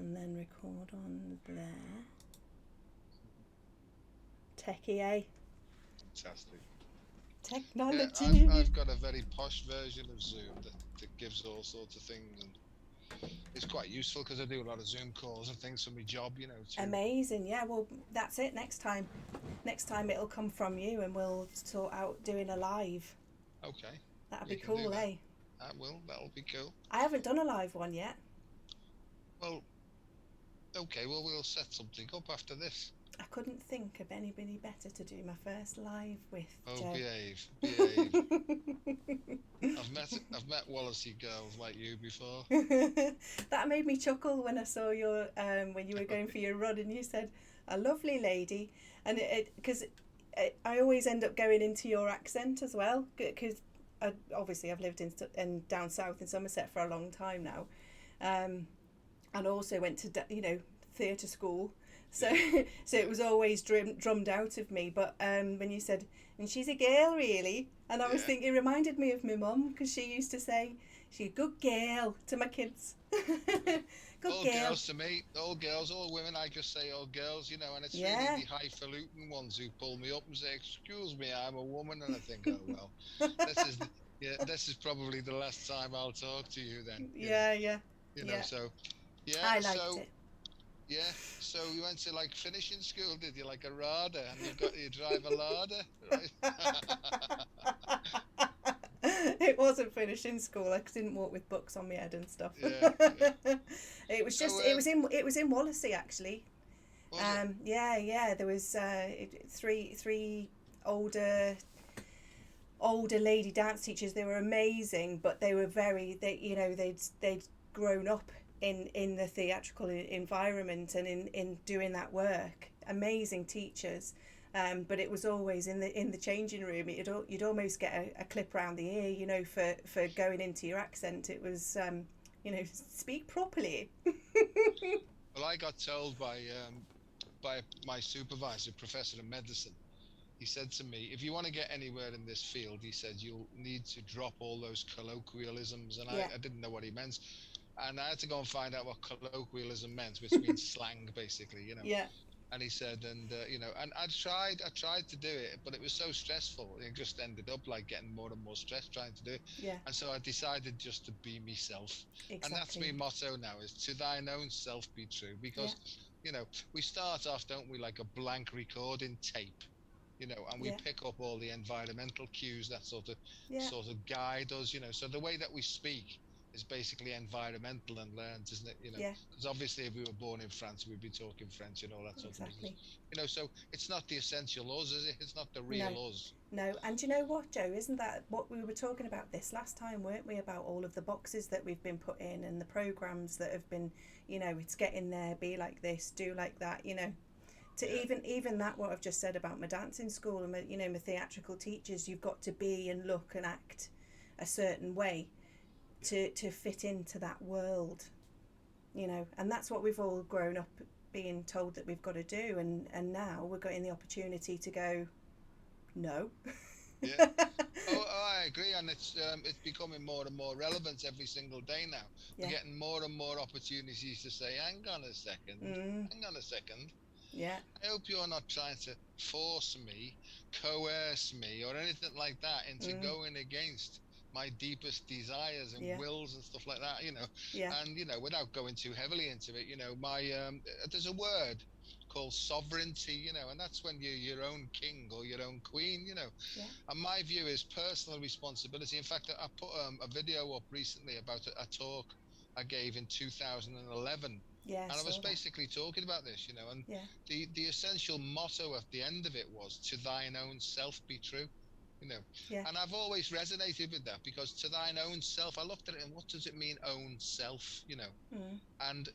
and then record on there. Techie, eh? Fantastic. Technology. Yeah, I've got a very posh version of Zoom that gives all sorts of things, and it's quite useful because I do a lot of Zoom calls and things for my job, too. Amazing. Yeah, well, that's it. Next time it'll come from you, and we'll sort out doing a live. Okay, That'd be we can do cool, that. eh? That'll be cool. I haven't done a live one yet. Well, okay, well, we'll set something up after this. I couldn't think of anybody better to do my first live with, Oh, Joe. behave. I've met Wallacey girls like you before. That made me chuckle when I saw your when you were going for your run and you said a lovely lady, and it because I always end up going into your accent as well because obviously I've lived in down south in Somerset for a long time now, and also went to theatre school. So Yeah. so it was always drummed out of me. But when you said, and she's a girl really, and I was Yeah. thinking, it reminded me of my mum because she used to say, she's a good girl to my kids. Good All girl. girls to me, all girls, all women. I just say all girls, and it's really Yeah. the highfalutin ones who pull me up and say, "Excuse me, I'm a woman," and I think, "Oh well, this is this is probably the last time I'll talk to you then." Yeah, yeah, yeah. So yeah, I liked so it. yeah, so you went to like finishing school, did you? Like a RADA, and you drive a Lada, right? It wasn't finishing school. I didn't walk with books on my head and stuff. Yeah, yeah. It was So just it was in Wallasey actually. was it? Yeah. There was three older lady dance teachers. They were amazing, but they were they'd grown up in the theatrical environment and in doing that work. Amazing teachers. But it was always in the changing room. You'd almost get a clip around the ear, for going into your accent. It was, speak properly. Well, I got told by my supervisor, professor of medicine. He said to me, if you want to get anywhere in this field, he said, you'll need to drop all those colloquialisms. And Yeah, I didn't know what he meant. And I had to go and find out what colloquialism meant, which means slang, basically. yeah, And he said, and I tried to do it, but it was so stressful. It just ended up like getting more and more stressed trying to do it. yeah, And so I decided just to be myself. And that's my exactly. motto now, is to thine own self be true. Yeah, Because, we start off, don't we, like a blank recording tape, and we yeah, pick up all the environmental cues that yeah, sort of guide us. So the way that we speak is basically environmental and learned, isn't it? yeah, Because obviously, if we were born in France, we'd be talking French and all that sort of business. exactly. So it's not the essential us, is it? It's not the No, real us. no. And you know what, Joe? Isn't that what we were talking about this last time, weren't we? About all of the boxes that we've been put in and the programs that have been, it's get in there, be like this, do like that, to Yeah, even that what I've just said about my dancing school and my theatrical teachers, you've got to be and look and act a certain way yeah, to fit into that world, and that's what we've all grown up being told that we've got to do, and now we're getting the opportunity to go no. yeah. I agree, and it's becoming more and more relevant every single day now. We're Yeah. getting more and more opportunities to say, "Hang on a second, Mm, hang on a second. yeah, I hope you're not trying to force me, coerce me, or anything like that into mm, going against my deepest desires and yeah, wills and stuff like that, yeah, And without going too heavily into it, my there's a word called sovereignty, and that's when you're your own king or your own queen, yeah, And my view is personal responsibility. In fact, I put a video up recently about a talk I gave in 2011, yeah, I and I was saw that. basically talking about this, and Yeah, the essential motto at the end of it was, "To thine own self be true." You know, yeah, and I've always resonated with that, because to thine own self, I looked at it and what does it mean, own self? mm, And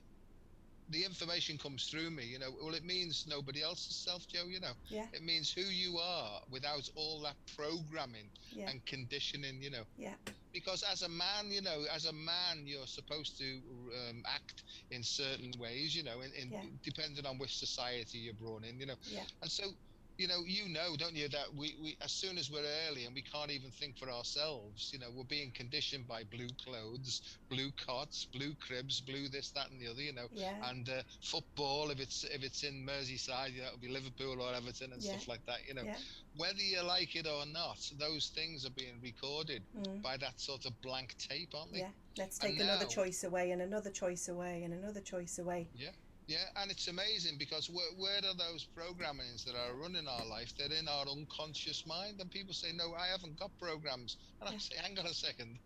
the information comes through me, well, it means nobody else's self, Joe, yeah, it means who you are without all that programming yeah, and conditioning, yeah, because as a man, you're supposed to act in certain ways, in yeah, depending on which society you're born in, yeah, and so don't you, that we as soon as we're early and we can't even think for ourselves, we're being conditioned by blue clothes, blue cots, blue cribs, blue this, that, and the other, Yeah. and football, if it's in Merseyside, it'll be Liverpool or Everton and Yeah. stuff like that. Yeah. Whether you like it or not, those things are being recorded Mm. by that sort of blank tape, aren't they? Yeah. Let's And take another now, choice away and another choice away and another choice away. yeah, yeah, and it's amazing because where are those programmings that are running our life? They're in our unconscious mind, and people say, "No, I haven't got programs," and I Yeah. say, "Hang on a second,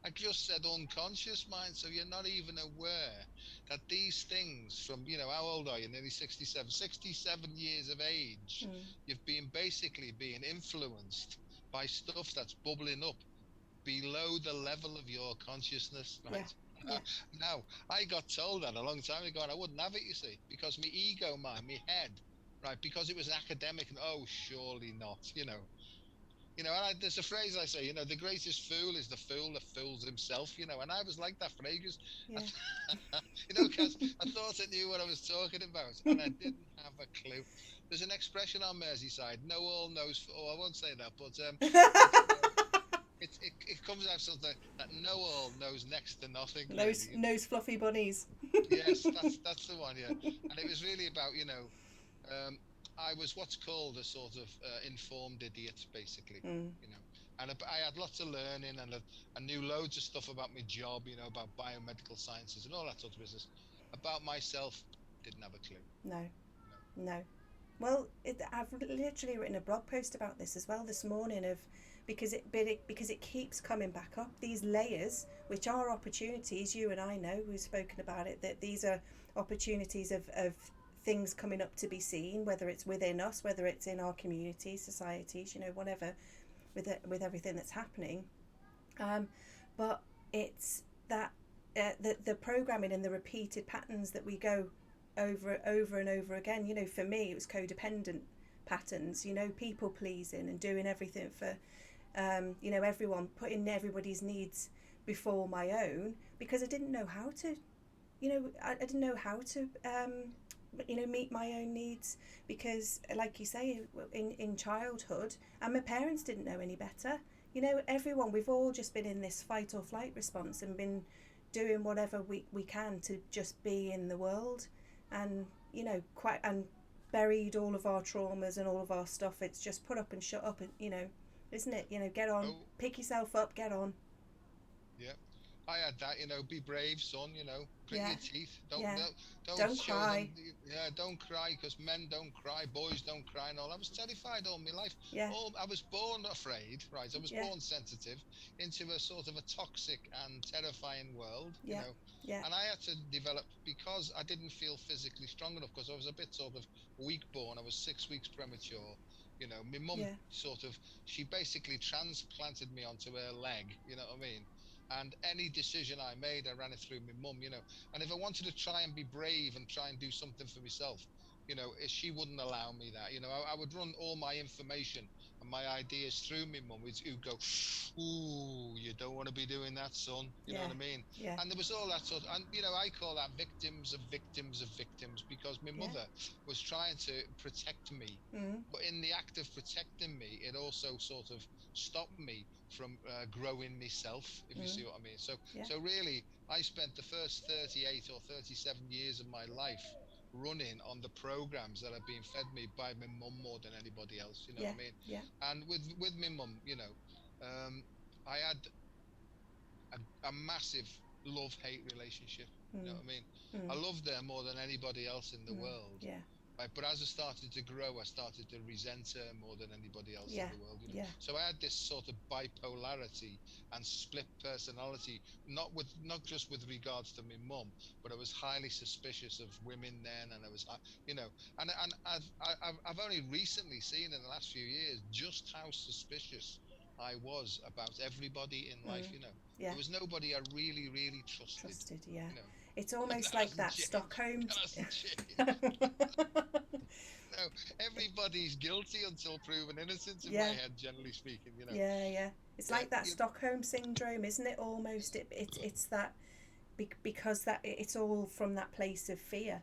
I just said unconscious mind, so you're not even aware that these things from, how old are you? Nearly 67, 67 years of age. Mm. You've been basically being influenced by stuff that's bubbling up below the level of your consciousness, Yeah. right? Yeah. Now, I got told that a long time ago, and I wouldn't have it, you see, because my ego mind, my head, right, because it was academic, and oh, surely not, and there's a phrase I say, the greatest fool is the fool that fools himself, and I was like that for ages. I, Yeah. because I thought I knew what I was talking about, and I didn't have a clue. There's an expression on Merseyside, no all knows, oh, I won't say that, but it's it comes out something that no all knows next to nothing, Nose, really. nose fluffy bunnies. Yes, that's the one, yeah. And it was really about, um, I was what's called a sort of informed idiot, basically, Mm. you know. And I had lots of learning, and I knew loads of stuff about my job, about biomedical sciences and all that sort of business. About myself, didn't have a clue. No. You know. No. Well, I've literally written a blog post about this as well this morning of because it keeps coming back up, these layers which are opportunities. You and I know, we've spoken about it, that these are opportunities of things coming up to be seen, whether it's within us, whether it's in our communities, societies, whatever, with everything that's happening. But it's that the programming and the repeated patterns that we go over and over again. For me, it was codependent patterns. People pleasing and doing everything for everyone, putting everybody's needs before my own, because I didn't know how to. I didn't know how to. Meet my own needs, because like you say, in childhood, and my parents didn't know any better. Everyone, we've all just been in this fight or flight response and been doing whatever we can to just be in the world, and quite, and buried all of our traumas and all of our stuff. It's just put up and shut up, and isn't it? Get on, Oh, pick yourself up, get on. yeah. I had that, be brave, son, grit Yeah. your teeth. Don't, Yeah. don't, don't Don't show them, cry. yeah, don't cry, because men don't cry, boys don't cry, and all. I was terrified all my life. Yeah. I was born afraid, right? I was Yeah. born sensitive into a sort of a toxic and terrifying world, Yeah. Yeah. and I had to develop, because I didn't feel physically strong enough, because I was a bit sort of weak born. I was 6 weeks premature. My mum Yeah. sort of, she basically transplanted me onto her leg, you know what I mean? And any decision I made, I ran it through my mum, And if I wanted to try and be brave and try and do something for myself, she wouldn't allow me that. I would run all my information and my ideas through my mum, who'd go, "Ooh, you don't want to be doing that, son." You know Yeah. what I mean? Yeah. And there was all that sort of, and I call that victims of victims of victims, because my Yeah. mother was trying to protect me, Mm. but in the act of protecting me, it also sort of stopped me from growing myself, if you Mm. see what I mean. So, Yeah. so really, I spent the first 38 or 37 years of my life running on the programs that have been fed me by my mum more than anybody else. You know Yeah. what I mean? Yeah. And with my mum, I had a massive love-hate relationship. You know Mm. what I mean? I Mm. loved her more than anybody else in the Mm. world. Yeah. Right, but as I started to grow, I started to resent her more than anybody else in Yeah. the world. Yeah. So I had this sort of bipolarity and split personality, not just with regards to my mum, but I was highly suspicious of women then, and I was, and I've only recently seen in the last few years just how suspicious I was about everybody in life. Mm. Yeah. There was nobody I really, really trusted. Trusted. Yeah. You know, It's and almost that like hasn't that changed. Stockholm. That hasn't changed. No, everybody's guilty until proven innocent in my Yeah. head, generally speaking. Yeah. Yeah. It's Yeah, like that Stockholm syndrome, isn't it? Almost. It's that, because that it's all from that place of fear,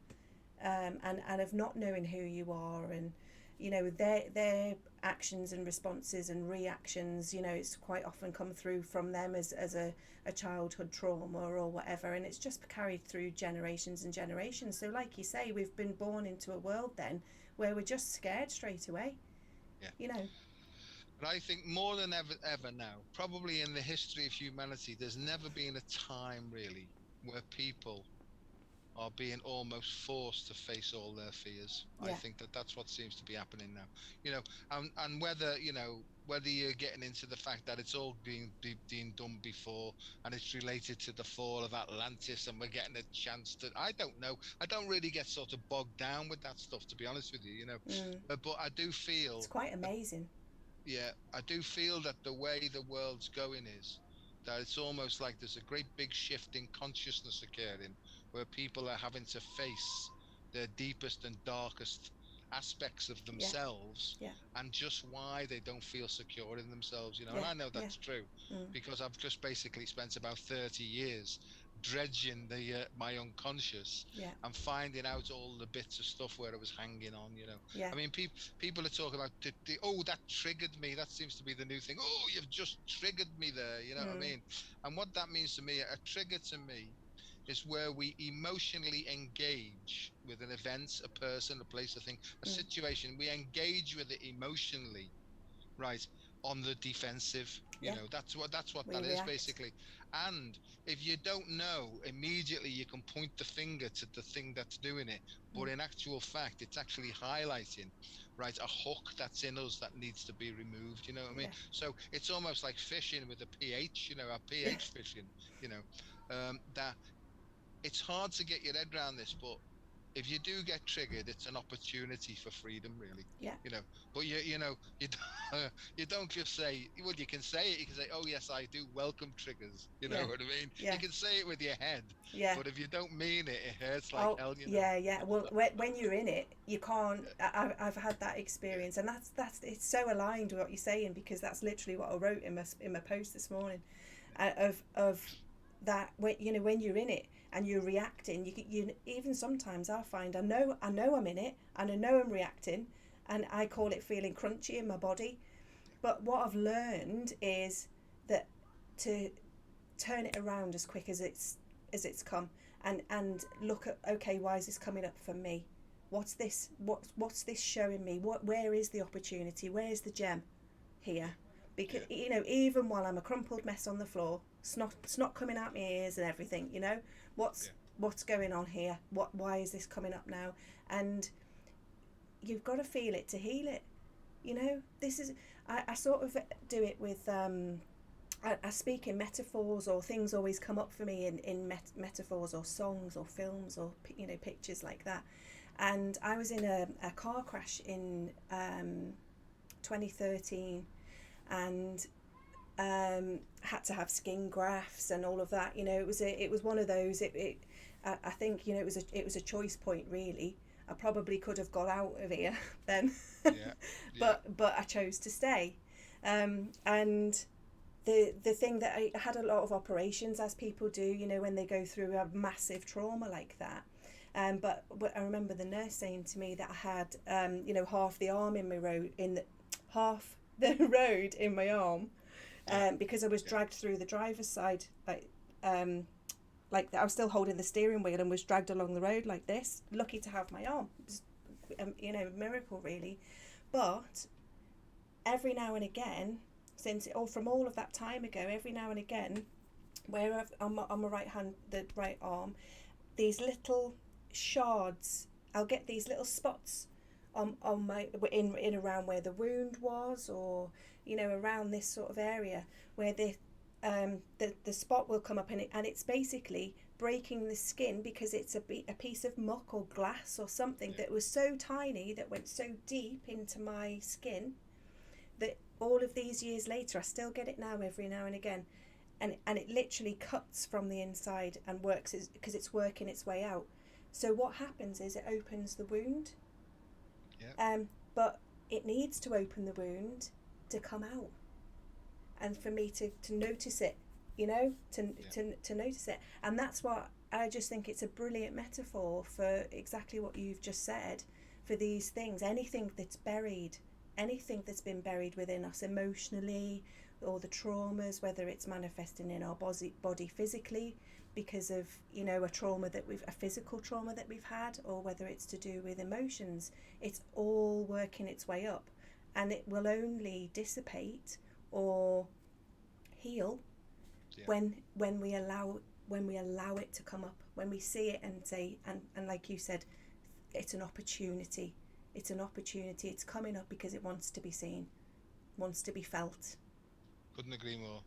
and of not knowing who you are, you know, their actions and responses and reactions, you know, it's quite often come through from them as a childhood trauma or whatever, and it's just carried through generations and generations. So like you say, we've been born into a world then where we're just scared straight away. Yeah. You know. But I think more than ever now, probably in the history of humanity, there's never been a time really where people are being almost forced to face all their fears. I Yeah. think that that's what seems to be happening now. You know, and whether, you know, whether you're getting into the fact that it's all being done before, and it's related to the fall of Atlantis, and we're getting a chance to, I don't know. I don't really get sort of bogged down with that stuff, to be honest with you. You know, but I do It's feel quite that, amazing. yeah, I do feel that the way the world's going is that it's almost like there's a great big shift in consciousness occurring, where people are having to face their deepest and darkest aspects of Yeah. themselves, Yeah. and just why they don't feel secure in themselves, you know. And Yeah. I know Yeah. that's true, because I've just basically spent about 30 years dredging the my unconscious, Yeah. and finding out all the bits of stuff where I was hanging on, you know. Yeah. I mean, people are talking about oh, that triggered me. That seems to be the new thing. Oh, you've just triggered me there. You know what I mean? And what that means to me, a trigger to me, is where we emotionally engage with an event, a person, a place, a thing, a situation. We engage with it emotionally, right, on the defensive. You Yeah. know, that's what We that is react. basically. And if you don't know immediately, you can point the finger to the thing that's doing it, but in actual fact it's actually highlighting, right, a hook that's in us that needs to be removed, you know what I mean? Yeah. So it's almost like fishing with a pH, you know, a Yeah. pH fishing, you know. That it's hard to get your head around this, but if you do get triggered, it's an opportunity for freedom, really. Yeah. You know, but you know, you don't, you don't just say, well, you can say it. You can say, oh yes, I do welcome triggers. You know Yeah. what I mean? Yeah. You can say it with your head, Yeah. but if you don't mean it, it hurts like Oh, hell. You know. yeah, yeah. Well, when you're in it, you can't. I've had that Yeah. experience, and that's it's so aligned with what you're saying, because that's literally what I wrote in my post this morning, of that, when you know, when you're in it and you're reacting, you even sometimes I find I know I'm in it, and I know I'm reacting, and I call it feeling crunchy in my body. But what I've learned is that to turn it around as quick as it's come, and look at, okay, why is this coming up for me? What's this showing me? Where is the opportunity? Where's the gem here? Because Yeah. you know, even while I'm a crumpled mess on the floor, snot coming out my ears and everything, you know, what's Yeah. what's going on here? Why is this coming up now? And you've got to feel it to heal it. You know, this is, I sort of do it with I speak in metaphors, or things always come up for me in metaphors or songs or films or, you know, pictures like that. And I was in a car crash in 2013, and had to have skin grafts and all of that. You know, it was one of those. I think, you know, it was a choice point, really. I probably could have got out of here then, Yeah. Yeah. but I chose to stay. And the thing that I had a lot of operations, as people do, you know, when they go through a massive trauma like that. But I remember the nurse saying to me that I had, you know, half the arm in my road, half the road in my arm, Yeah. because I was Yeah. dragged through the driver's side, like I was still holding the steering wheel and was dragged along the road like this. Lucky to have my arm. It was, you know, a miracle, really. But every now and again, from all of that time ago, every now and again, where on my right hand, the right arm, these little shards, I'll get these little spots on my in around where the wound was, or, you know, around this sort of area where the spot will come up, and it's basically breaking the skin, because it's a piece of muck or glass or something, Yeah. that was so tiny, that went so deep into my skin, that all of these years later I still get it now, every now and again, and it literally cuts from the inside and works, because it's working its way out. So what happens is it opens the wound, Yeah. but it needs to open the wound to come out, and for me to notice it, you know, to notice it. And that's what I just think, it's a brilliant metaphor for exactly what you've just said, for these things. Anything that's buried, anything that's been buried within us emotionally, or the traumas, whether it's manifesting in our body physically because of, you know, a physical trauma that we've had, or whether it's to do with emotions, it's all working its way up, and it will only dissipate or heal when we allow it to come up, when we see it and say, and like you said, it's an opportunity. It's coming up because it wants to be seen, wants to be felt. Couldn't agree more.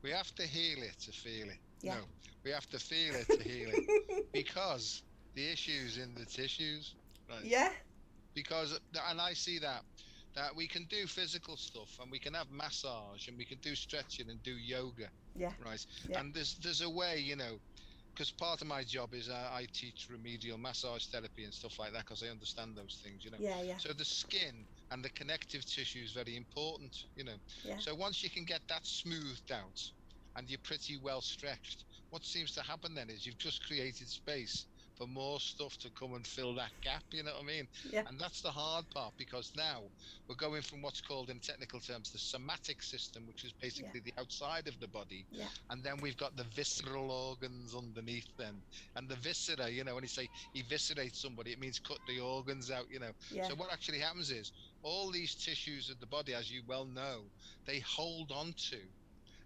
We have to heal it to feel it. Yeah. No, we have to feel it to heal it, because the issue's in the tissues, right? Yeah. Because, and I see that we can do physical stuff, and we can have massage, and we can do stretching and do yoga, Yeah. right? Yeah. And there's a way, you know, because part of my job is I teach remedial massage therapy and stuff like that, because I understand those things, you know. Yeah. Yeah. So the skin and the connective tissue is very important, you know. Yeah. So once you can get that smoothed out and you're pretty well stretched, what seems to happen then is you've just created space for more stuff to come and fill that gap, you know what I mean? Yeah. And that's the hard part, because now we're going from what's called, in technical terms, the somatic system, which is basically the outside of the body, Yeah. and then we've got the visceral organs underneath them. And the viscera, you know, when you say eviscerate somebody, it means cut the organs out, you know. Yeah. So what actually happens is all these tissues of the body, as you well know, they hold on to,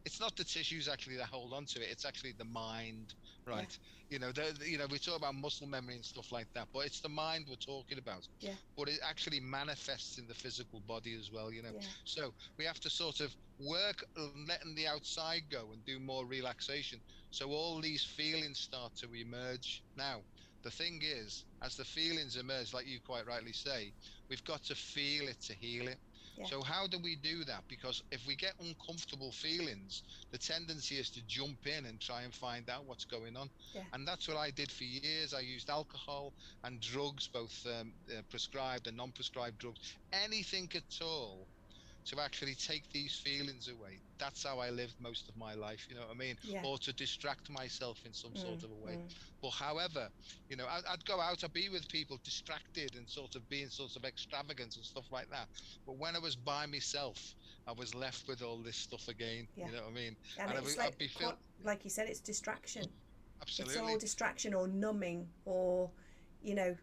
it's not the tissues actually that hold on to it, it's actually the mind, right? You know, you know, we talk about muscle memory and stuff like that, but it's the mind we're talking about. Yeah. But it actually manifests in the physical body as well, you know. Yeah. So we have to sort of work on letting the outside go and do more relaxation, so all these feelings start to emerge. Now the thing is, as the feelings emerge, like you quite rightly say, we've got to feel it to heal it. Yeah. So how do we do that? Because if we get uncomfortable feelings, the tendency is to jump in and try and find out what's going on. Yeah. And that's what I did for years. I used alcohol and drugs, both prescribed and non-prescribed drugs, anything at all, to actually take these feelings away. That's how I lived most of my life, you know what I mean? Yeah. Or to distract myself in some sort of a way. Mm. But however, you know, I'd go out, I'd be with people distracted and sort of being sort of extravagant and stuff like that. But when I was by myself, I was left with all this stuff again, Yeah. you know what I mean? And it's I'd be like you said, it's distraction. Absolutely. It's all distraction or numbing, or, you know,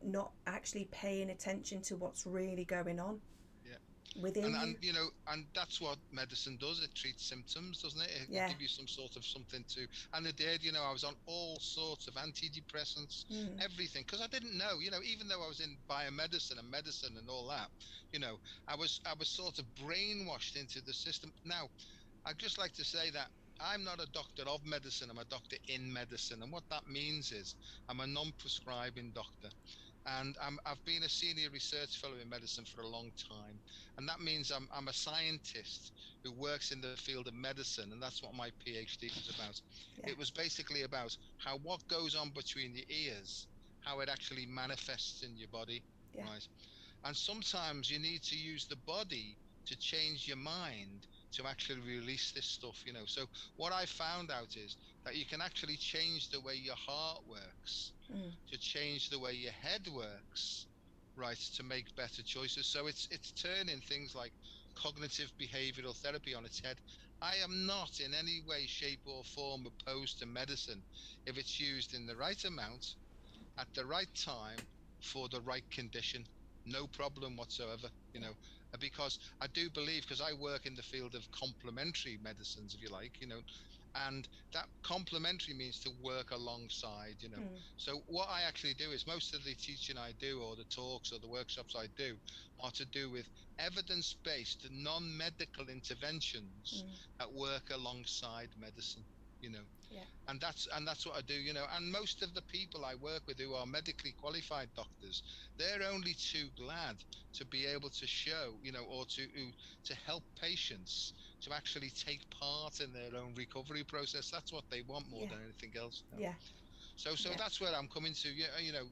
not actually paying attention to what's really going on. Yeah. Within you. And you know, and that's what medicine does. It treats symptoms, doesn't it? It will give you some sort of something to. And it did. You know, I was on all sorts of antidepressants, everything, because I didn't know. You know, even though I was in biomedicine and medicine and all that, you know, I was sort of brainwashed into the system. Now, I'd just like to say that I'm not a doctor of medicine. I'm a doctor in medicine, and what that means is I'm a non-prescribing doctor. And I've been a senior research fellow in medicine for a long time, and that means I'm a scientist who works in the field of medicine, and that's what my PhD was about. Yeah. It was basically about how what goes on between your ears, how it actually manifests in your body, right? And sometimes you need to use the body to change your mind to actually release this stuff, you know. So what I found out is that you can actually change the way your heart works, to change the way your head works, right, to make better choices. So it's turning things like cognitive behavioral therapy on its head. I am not in any way, shape, or form opposed to medicine if it's used in the right amount, at the right time, for the right condition. No problem whatsoever, you know, because I do believe, because I work in the field of complementary medicines, if you like, you know, and that complementary means to work alongside, you know. So what I actually do is, most of the teaching I do, or the talks or the workshops I do, are to do with evidence-based non-medical interventions that work alongside medicine, you know. And that's what I do, you know. And most of the people I work with who are medically qualified doctors, they're only too glad to be able to show, you know, or to help patients to actually take part in their own recovery process. That's what they want more than anything else. So that's where I'm coming to.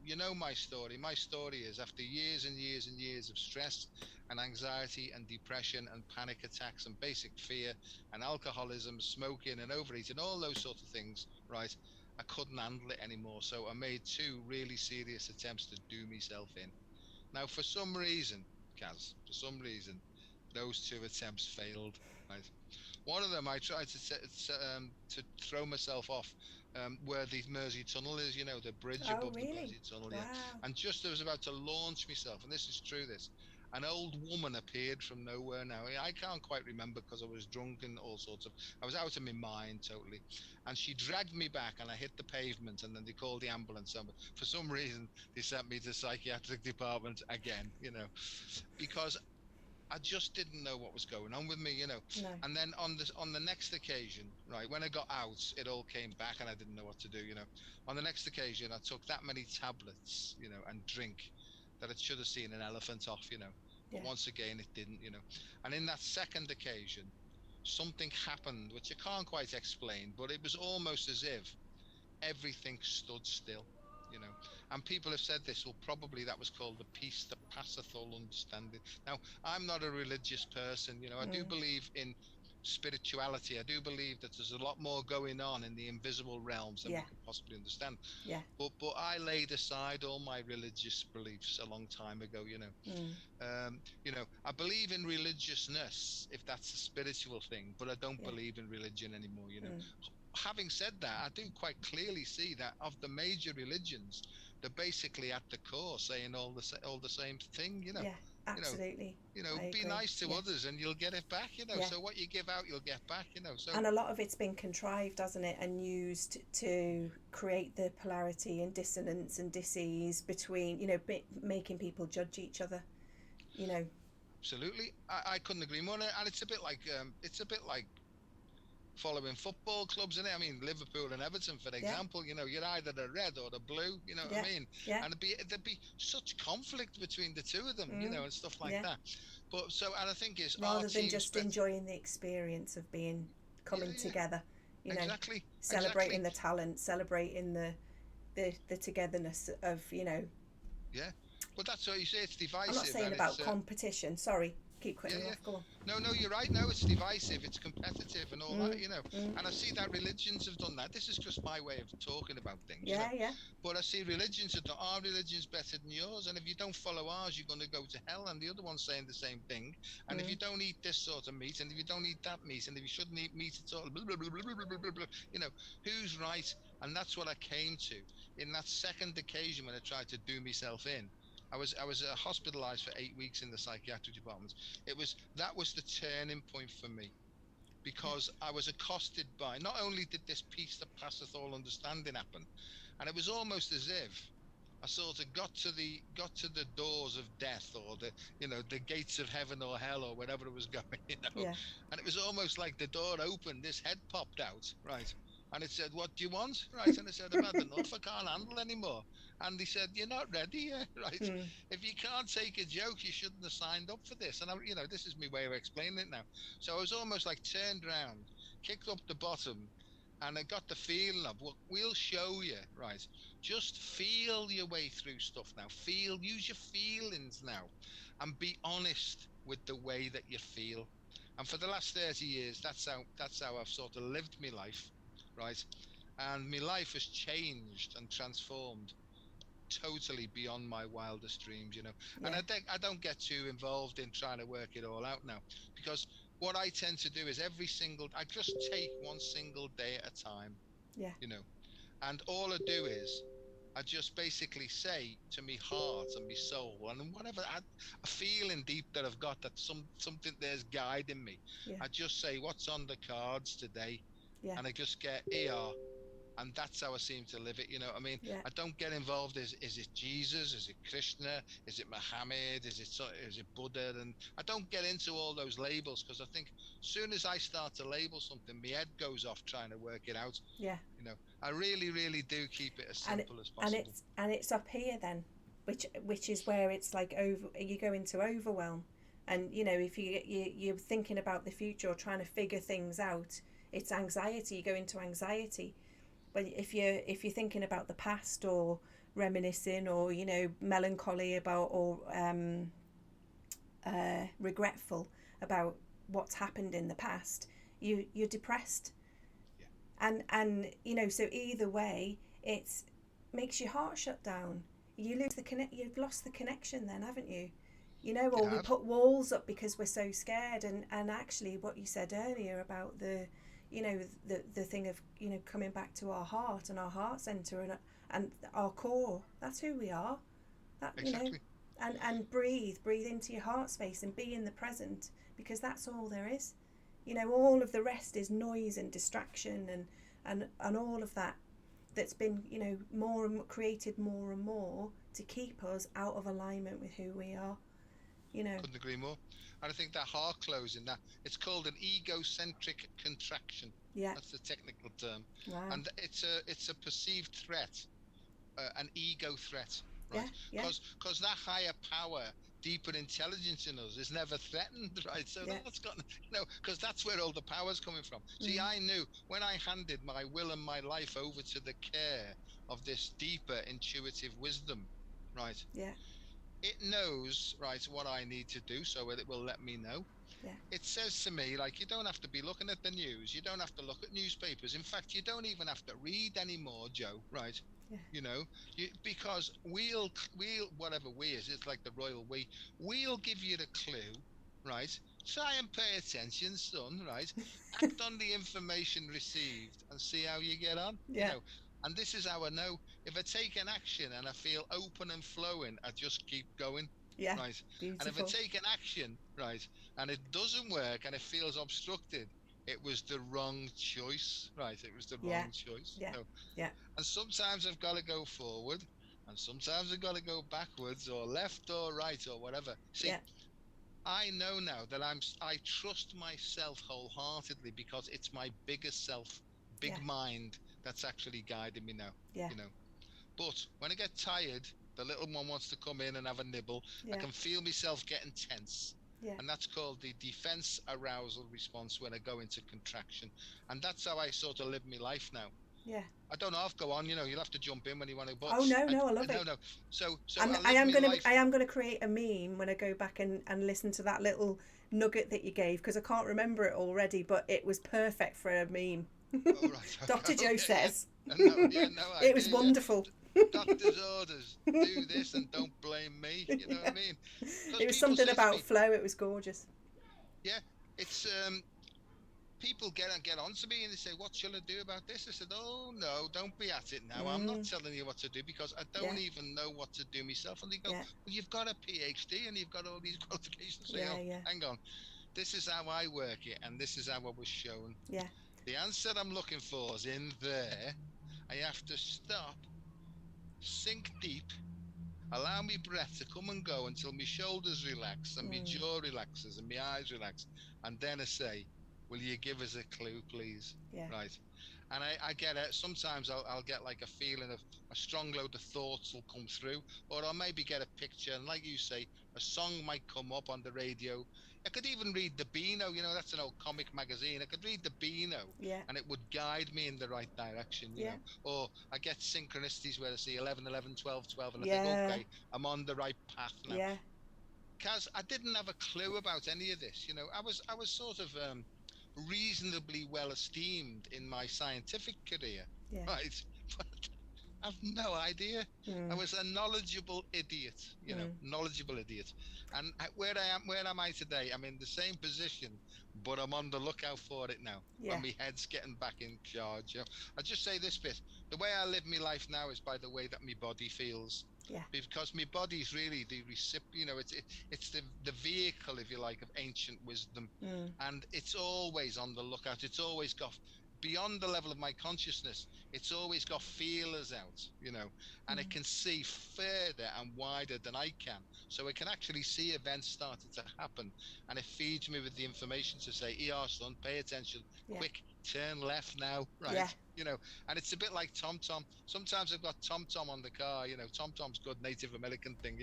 You know my story. My story is, after years and years and years of stress and anxiety and depression and panic attacks and basic fear and alcoholism, smoking and overeating, all those sorts of things, right? I couldn't handle it anymore. So I made two really serious attempts to do myself in. Now, for some reason, Kaz, for some reason, those two attempts failed. Right. One of them, I tried to throw myself off where the Mersey Tunnel is, the bridge Oh, above the really? Mersey Tunnel, yeah. Wow. And just as I was about to launch myself, and this is true, an old woman appeared from nowhere. Now, I can't quite remember because I was drunk and all sorts of, I was out of my mind totally. And she dragged me back and I hit the pavement, and then they called the ambulance. And for some reason, they sent me to the psychiatric department again, because I just didn't know what was going on with me. No. And then on the next occasion, right, when I got out, it all came back and I didn't know what to do. On the next occasion, I took that many tablets, and drink that it should have seen an elephant off. But Yeah. once again, it didn't. And in that second occasion, something happened which I can't quite explain, but it was almost as if everything stood still, you know. And people have said this, well, probably that was called the peace that passeth all understanding. Now, I'm not a religious person, I do Mm. believe in spirituality. I do believe that there's a lot more going on in the invisible realms than we Yeah. can possibly understand. Yeah. But I laid aside all my religious beliefs a long time ago. Mm. I believe in religiousness, if that's a spiritual thing, but I don't Yeah. believe in religion anymore. Mm. Having said that, I do quite clearly see that of the major religions, they're basically at the core saying all the same thing. Yeah. You know, Absolutely. I be agree. nice to Yeah. others and you'll get it back. Yeah. So what you give out, you'll get back. So And a lot of it's been contrived, hasn't it, and used to create the polarity and dissonance and dis-ease between, making people judge each other, you know. absolutely, I couldn't agree more. And it's a bit like following football clubs, in it. I mean, Liverpool and Everton, for Yeah. example. You're either the red or the blue. You know what Yeah. I mean? Yeah. And there'd be such conflict between the two of them. Mm. And stuff like Yeah. that. But so, and I think is our Rather than team's just better. enjoying the experience of being Yeah, coming yeah, together, exactly, celebrating the talent, celebrating the togetherness of, Yeah, but that's what you say. It's I'm not divisive, saying and about it's competition. Sorry, keep yeah, cutting you yeah. off. Go on. No, you're right. No, it's divisive. It's competitive and all Mm. that. Mm. And I see that religions have done that. This is just my way of talking about things. Yeah. Yeah. But I see religions have done. Our religion's better than yours, and if you don't follow ours, you're going to go to hell. And the other one's saying the same thing. And if Mm. you don't eat this sort of meat, and if you don't eat that meat, and if you shouldn't eat meat at all, blah, blah, blah, blah, blah, blah, blah, blah, who's right? And that's what I came to in that second occasion when I tried to do myself in. I was hospitalized for 8 weeks in the psychiatric department. That was the turning point for me, Yeah. because I was accosted by, not only did this peace that passeth all understanding happen, and it was almost as if I sort of got to the doors of death, or the gates of heaven or hell, or wherever it was going. Yeah. And it was almost like the door opened, this head popped out, right? And it said, "What do you want?" Right? And I said, "I've had enough. I can't handle anymore." And he said, "You're not ready yet." Right? Mm. If you can't take a joke, you shouldn't have signed up for this. And this is my way of explaining it now. So I was almost like turned around, kicked up the bottom, and I got the feeling of, well, we'll show you, right? Just feel your way through stuff now. Use your feelings now, and be honest with the way that you feel. And for the last 30 years, that's how I've sort of lived my life, right? And my life has changed and transformed totally beyond my wildest dreams. And Yeah. I don't get too involved in trying to work it all out now, because what I tend to do is I just take one single day at a time. Yeah. And all I do is I just basically say to me heart and me soul, and whatever a feeling deep that I've got, that something there's guiding me. Yeah. I just say, what's on the cards today? Yeah. And I just get here. And that's how I seem to live it. You know what I mean? Yeah. I don't get involved. Is it Jesus? Is it Krishna? Is it Muhammad? Is it Buddha? And I don't get into all those labels, because I think as soon as I start to label something, my head goes off trying to work it out. Yeah. I really, really do keep it as simple as And possible. it's up here then, which is where it's like you go into overwhelm, and if you're thinking about the future or trying to figure things out, it's anxiety. You go into anxiety. But if you're thinking about the past, or reminiscing, or melancholy about, or regretful about what's happened in the past, you're depressed. Yeah. And so either way, it makes your heart shut down. you lose you've lost the connection then, haven't you? You know, You or we have. put walls up because we're so scared. And actually what you said earlier about the thing of, coming back to our heart and our heart center and our core, that's who we are. That, Exactly. and breathe into your heart space and be in the present, because that's all there is. All of the rest is noise and distraction and all of that that's been, more and created more and more to keep us out of alignment with who we are. Couldn't agree more. And I think that heart closing, that it's called an egocentric contraction. Yeah. That's the technical term. Wow. And it's a perceived threat, an ego threat, Yeah. right? Yeah. Because that higher power, deeper intelligence in us is never threatened, right? So Yeah. that's got, because that's where all the power's coming from. See, I knew when I handed my will and my life over to the care of this deeper intuitive wisdom, right? Yeah. It knows, right, what I need to do, so it will let me know. Yeah. It says to me, like, you don't have to be looking at the news, you don't have to look at newspapers. In fact, you don't even have to read anymore, Joe, right? Yeah. Because we'll whatever we is, it's like the royal we'll give you the clue, right? Try and pay attention, son, right? Act on the information received and see how you get on. Yeah. And this is how I know if I take an action and I feel open and flowing, I just keep going. Yeah. Right. And if I Beautiful. take an action, right, and it doesn't work and it feels obstructed, it was the wrong choice. Right. It was the Yeah. wrong choice. Yeah. Yeah. And sometimes I've got to go forward, and sometimes I've got to go backwards or left or right or whatever. See, Yeah. I know now that I trust myself wholeheartedly, because it's my biggest self, Yeah. big mind, that's actually guiding me now. Yeah. But when I get tired, the little one wants to come in and have a nibble. I Yeah. can feel myself getting tense. Yeah. And that's called the defense arousal response when I go into contraction. And that's how I sort of live my life now. Yeah. I don't know, I'll go on, you'll have to jump in when you want to, but Oh no, I love it. no. So And I live my life. I am gonna create a meme when I go back and listen to that little nugget that you gave, because I can't remember it already, but it was perfect for a meme. Oh, right. Dr. Joe says. No It was idea, wonderful. Doctor's orders, do this and don't blame me. You know what I mean? Because It was people something say to about me, flow. It was gorgeous. yeah, it's people get on to me and they say, what shall I do about this? I said, oh no, don't be at it now. I'm not telling you what to do, because I don't even know what to do myself. And they go, well, you've got a PhD and you've got all these qualifications. So hang on, this is how I work it, and this is how I was shown. Yeah. The answer I'm looking for is in there. I have to stop, sink deep, allow me breath to come and go until my shoulders relax and my jaw relaxes and my eyes relax. And then I say, will you give us a clue, please? Yeah. Right. And I get it. Sometimes I'll get like a feeling of a strong load of thoughts will come through, or I'll maybe get a picture. And like you say, a song might come up on the radio. I could even read the Beano, that's an old comic magazine. I could read the Beano, and it would guide me in the right direction, you know. Or I get synchronicities where I see 11, 11, 12, 12, and I think, okay, I'm on the right path now. Yeah. Because I didn't have a clue about any of this, I was sort of reasonably well esteemed in my scientific career, right? But I've no idea. I was a knowledgeable idiot, knowledgeable idiot. And where am I today? I'm in the same position, but I'm on the lookout for it now. Yeah. When my head's getting back in charge. I'll just say this bit. The way I live my life now is by the way that my body feels. Yeah. Because my body's really the recipient, it's the vehicle, if you like, of ancient wisdom. And it's always on the lookout. It's always got, beyond the level of my consciousness, it's always got feelers out, and it can see further and wider than I can. So it can actually see events starting to happen, and it feeds me with the information to say, son, pay attention, quick, turn left now, right? And it's a bit like TomTom. Sometimes I've got TomTom on the car, TomTom's good Native American thing,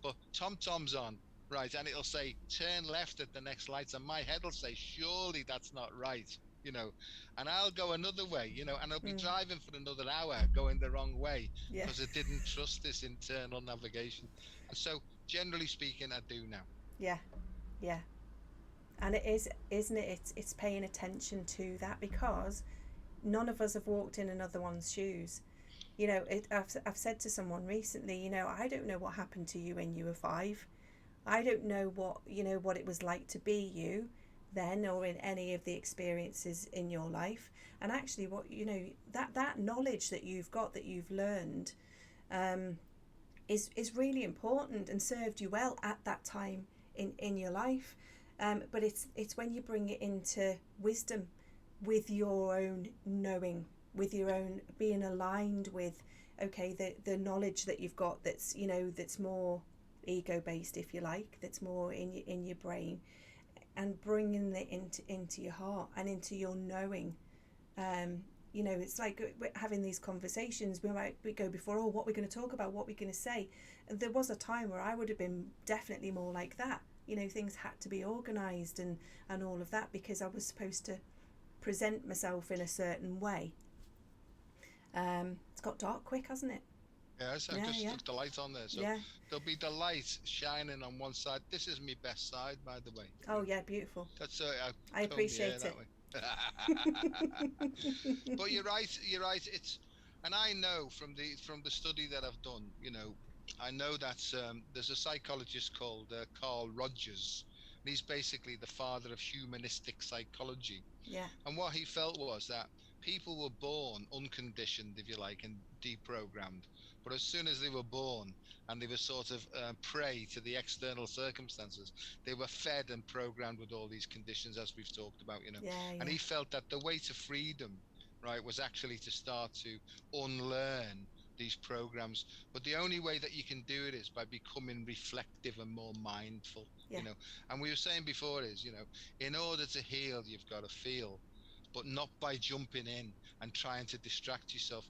but TomTom's on, right, and it'll say turn left at the next lights, and my head will say, surely that's not right, and I'll go another way, and I'll be driving for another hour going the wrong way, because I didn't trust this internal navigation. And so generally speaking, I do now. Yeah. And it is, isn't it, it's paying attention to that, because none of us have walked in another one's shoes. You know, I've said to someone recently, you know, I don't know what happened to you when you were 5. I don't know what it was like to be you then, or in any of the experiences in your life. And actually, what, you know, that knowledge that you've got, that you've learned, is really important and served you well at that time in your life. But it's when you bring it into wisdom, with your own knowing, with your own being aligned with, okay, the knowledge that you've got, that's, you know, that's more ego based, if you like, that's more in your brain, and bringing it into your heart and into your knowing. You know, it's like we're having these conversations. We go before, oh, what we're going to talk about, what we're going to say. And there was a time where I would have been definitely more like that. You know, things had to be organised and all of that, because I was supposed to present myself in a certain way. It's got dark quick, hasn't it? Yeah, so I've just stuck the light on there. So Yeah. there'll be the light shining on one side. This is my best side, by the way. Oh, yeah, beautiful. That's I appreciate it. But you're right. You're right. And I know from the study that I've done, you know, I know that there's a psychologist called Carl Rogers, and he's basically the father of humanistic psychology. Yeah. And what he felt was that people were born unconditioned, if you like, and deprogrammed. But as soon as they were born and they were sort of prey to the external circumstances, they were fed and programmed with all these conditions, as we've talked about, you know. Yeah, And yeah. he felt that the way to freedom, right, was actually to start to unlearn these programs. But the only way that you can do it is by becoming reflective and more mindful, Yeah. you know. And we were saying before is, you know, in order to heal, you've got to feel, but not by jumping in and trying to distract yourself.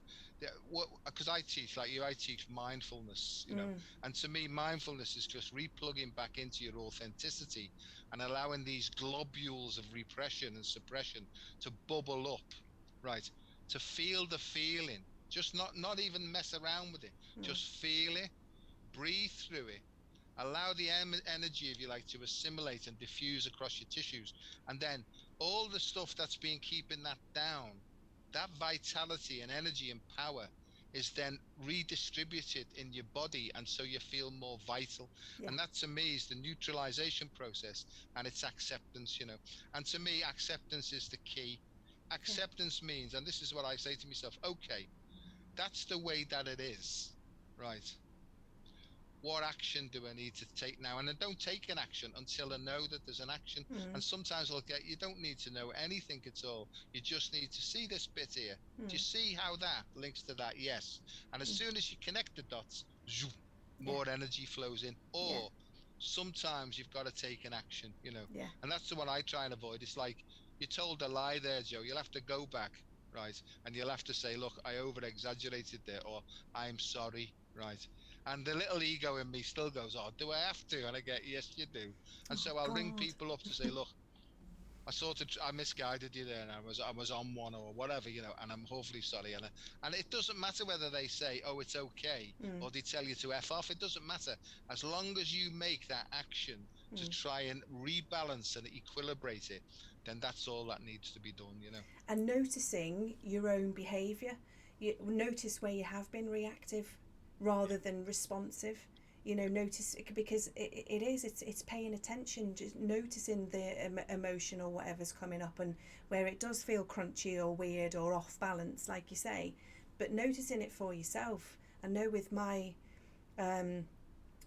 Because I teach, like you, I teach mindfulness, you know, and to me, mindfulness is just replugging back into your authenticity and allowing these globules of repression and suppression to bubble up, right? To feel the feeling, just not even mess around with it, just feel it, breathe through it, allow the energy, if you like, to assimilate and diffuse across your tissues, and then all the stuff that's been keeping that down, that vitality and energy and power, is then redistributed in your body, and so you feel more vital. Yeah. And that to me is the neutralization process, and it's acceptance, you know. And to me, acceptance is the key. Acceptance means, and this is what I say to myself, okay, that's the way that it is, right? What action do I need to take now? And I don't take an action until I know that there's an action. And sometimes I'll get, you don't need to know anything at all. You just need to see this bit here. Do you see how that links to that? Yes. And as soon as you connect the dots, more energy flows in. Or sometimes you've got to take an action, you know. Yeah. And that's the one I try and avoid. It's like, you told a lie there, Joe. You'll have to go back, right? And you'll have to say, look, I over exaggerated there, or I'm sorry, right? And the little ego in me still goes, oh, do I have to? And I get, yes, you do. And so I'll ring people up to say, look, I misguided you there, and I was on one or whatever, you know, and I'm awfully sorry. And it doesn't matter whether they say, oh, it's okay, or they tell you to F off. It doesn't matter. As long as you make that action to try and rebalance and equilibrate it, then that's all that needs to be done, you know. And noticing your own behaviour. You notice where you have been reactive rather than responsive. You know, notice, because it's paying attention, just noticing the emotion or whatever's coming up, and where it does feel crunchy or weird or off balance, like you say, but noticing it for yourself. I know with my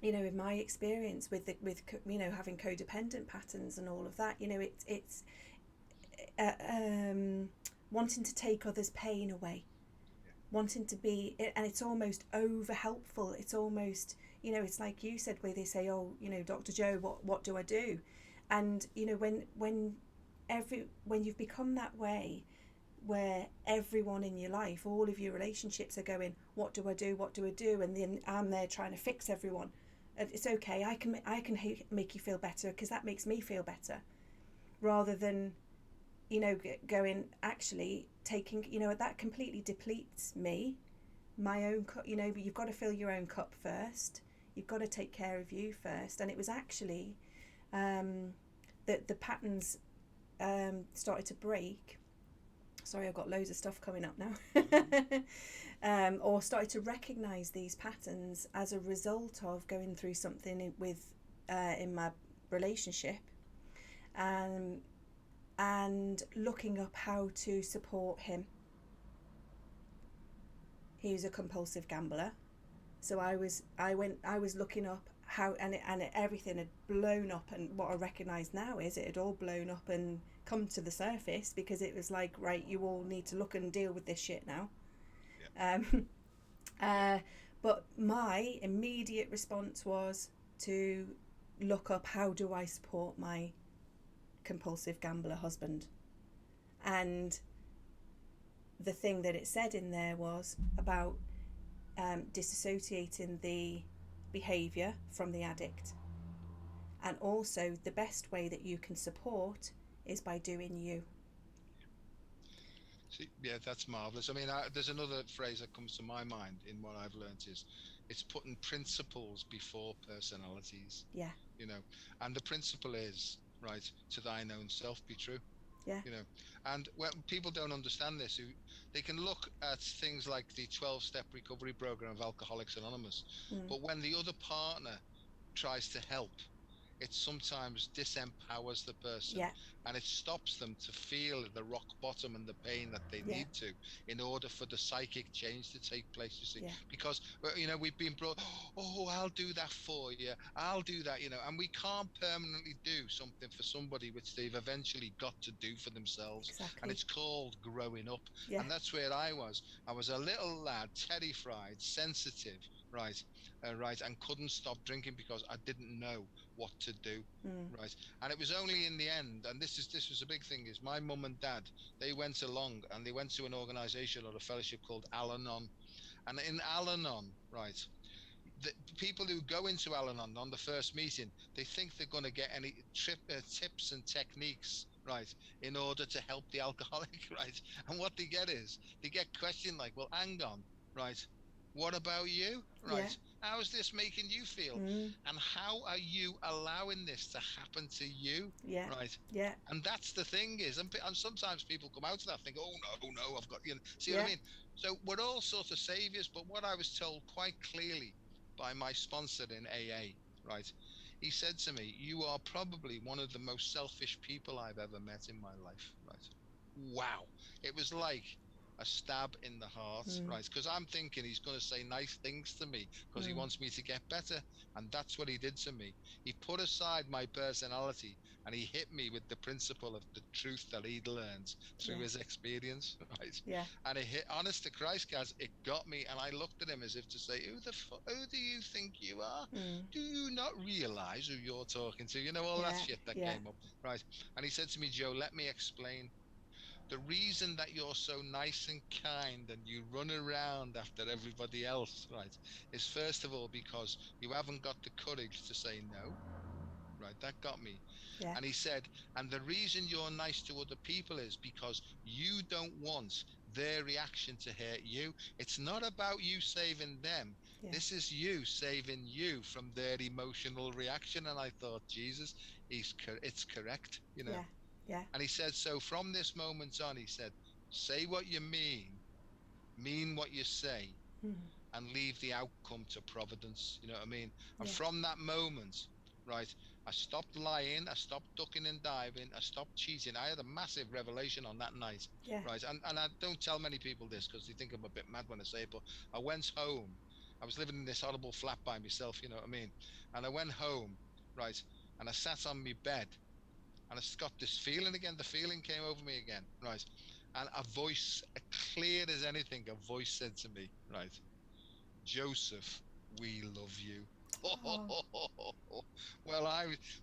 you know, in my experience with you know, having codependent patterns and all of that, you know, it's wanting to take others' pain away, wanting to be, and it's almost over helpful. It's almost, you know, it's like you said, where they say, oh, you know, Dr. Joe, what do I do? And you know, when you've become that way, where everyone in your life, all of your relationships are going, what do I do? And then I'm there trying to fix everyone. It's okay, I can make you feel better, because that makes me feel better, rather than, you know, going, actually taking, you know, that completely depletes me, my own cup. You know, but you've got to fill your own cup first. You've got to take care of you first. And it was actually that the patterns started to break. Sorry, I've got loads of stuff coming up now. or started to recognize these patterns as a result of going through something in my relationship, and looking up how to support him. He was a compulsive gambler, so I was looking up how, and everything had blown up, and what I recognise now is it had all blown up and come to the surface, because it was like, right, you all need to look and deal with this shit now. Yeah. But my immediate response was to look up, how do I support my compulsive gambler husband? And the thing that it said in there was about disassociating the behaviour from the addict, and also the best way that you can support is by doing you. See, yeah, that's marvelous. I mean, there's another phrase that comes to my mind in what I've learned is, it's putting principles before personalities. Yeah. And the principle is, right, to thine own self be true. Yeah. And when people don't understand this, they can look at things like the 12-step recovery program of Alcoholics Anonymous, but when the other partner tries to help, it sometimes disempowers the person, Yeah. and it stops them to feel the rock bottom and the pain that they need to, in order for the psychic change to take place, you see. Yeah. Because we've been brought, oh, I'll do that for you, I'll do that, and we can't permanently do something for somebody which they've eventually got to do for themselves. Exactly. And it's called growing up. Yeah. And that's where I was a little lad, terrified, sensitive, right, and couldn't stop drinking because I didn't know what to do, right. And it was only in the end, and this was a big thing, is my mum and dad, they went along and they went to an organization or a fellowship called Al-Anon. And in Al-Anon, right, the people who go into Al-Anon on the first meeting, they think they're going to get any tips and techniques, right, in order to help the alcoholic, right. And what they get is, they get questioned like, well, hang on, right, what about you, right? Yeah. How is this making you feel? And how are you allowing this to happen to you? Yeah. Right. Yeah. And that's the thing is, and sometimes people come out of that think, oh no, I've got, see Yeah. what I mean? So we're all sort of saviors, but what I was told quite clearly by my sponsor in AA, right? He said to me, you are probably one of the most selfish people I've ever met in my life, right? Wow. It was like a stab in the heart, right? Because I'm thinking he's going to say nice things to me because he wants me to get better. And that's what he did to me. He put aside my personality and he hit me with the principle of the truth that he'd learned through his experience, right? Yeah. And it hit, honest to Christ, guys, it got me. And I looked at him as if to say, who do you think you are? Do you not realize who you're talking to? All that shit that came up, right? And he said to me, Joe, let me explain. The reason that you're so nice and kind and you run around after everybody else, right, is first of all because you haven't got the courage to say no, right? That got me. Yeah. And he said, and the reason you're nice to other people is because you don't want their reaction to hurt you. It's not about you saving them. Yeah. This is you saving you from their emotional reaction. And I thought, Jesus, it's correct, Yeah. Yeah. And he said, so from this moment on, he said, say what you mean what you say, and leave the outcome to providence. You know what I mean? And from that moment, right, I stopped lying, I stopped ducking and diving, I stopped cheating. I had a massive revelation on that night, right? And I don't tell many people this because they think I'm a bit mad when I say it, but I went home. I was living in this horrible flat by myself, you know what I mean? And I went home, right, and I sat on my bed, and I got this feeling again. The feeling came over me again, right? And a voice, clear as anything, a voice said to me, right, Joseph, we love you. Oh. Well,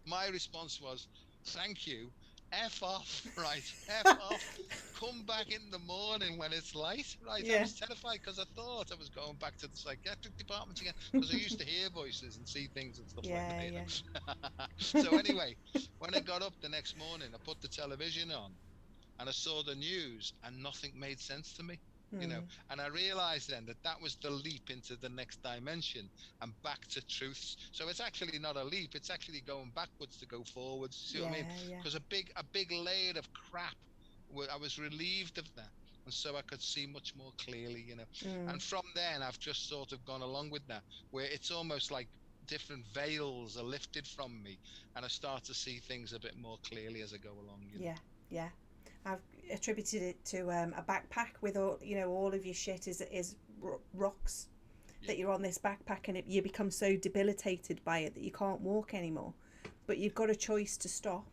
my response was, thank you. F off, right? F off. Come back in the morning when it's light, right? I was terrified because I thought I was going back to the psychiatric department again because I used to hear voices and see things and stuff like that. So anyway, when I got up the next morning, I put the television on and I saw the news and nothing made sense to me. And I realized then that was the leap into the next dimension and back to truths. So it's actually not a leap, it's actually going backwards to go forwards. See what I mean? Because a big layer of crap, I was relieved of that. and so I could see much more clearly, Mm. and from then I've just sort of gone along with that, where it's almost like different veils are lifted from me, and I start to see things a bit more clearly as I go along. Yeah, yeah. I've attributed it to a backpack with all all of your shit is rocks, Yeah, that you're on this backpack, and you become so debilitated by it that you can't walk anymore. But you've got a choice to stop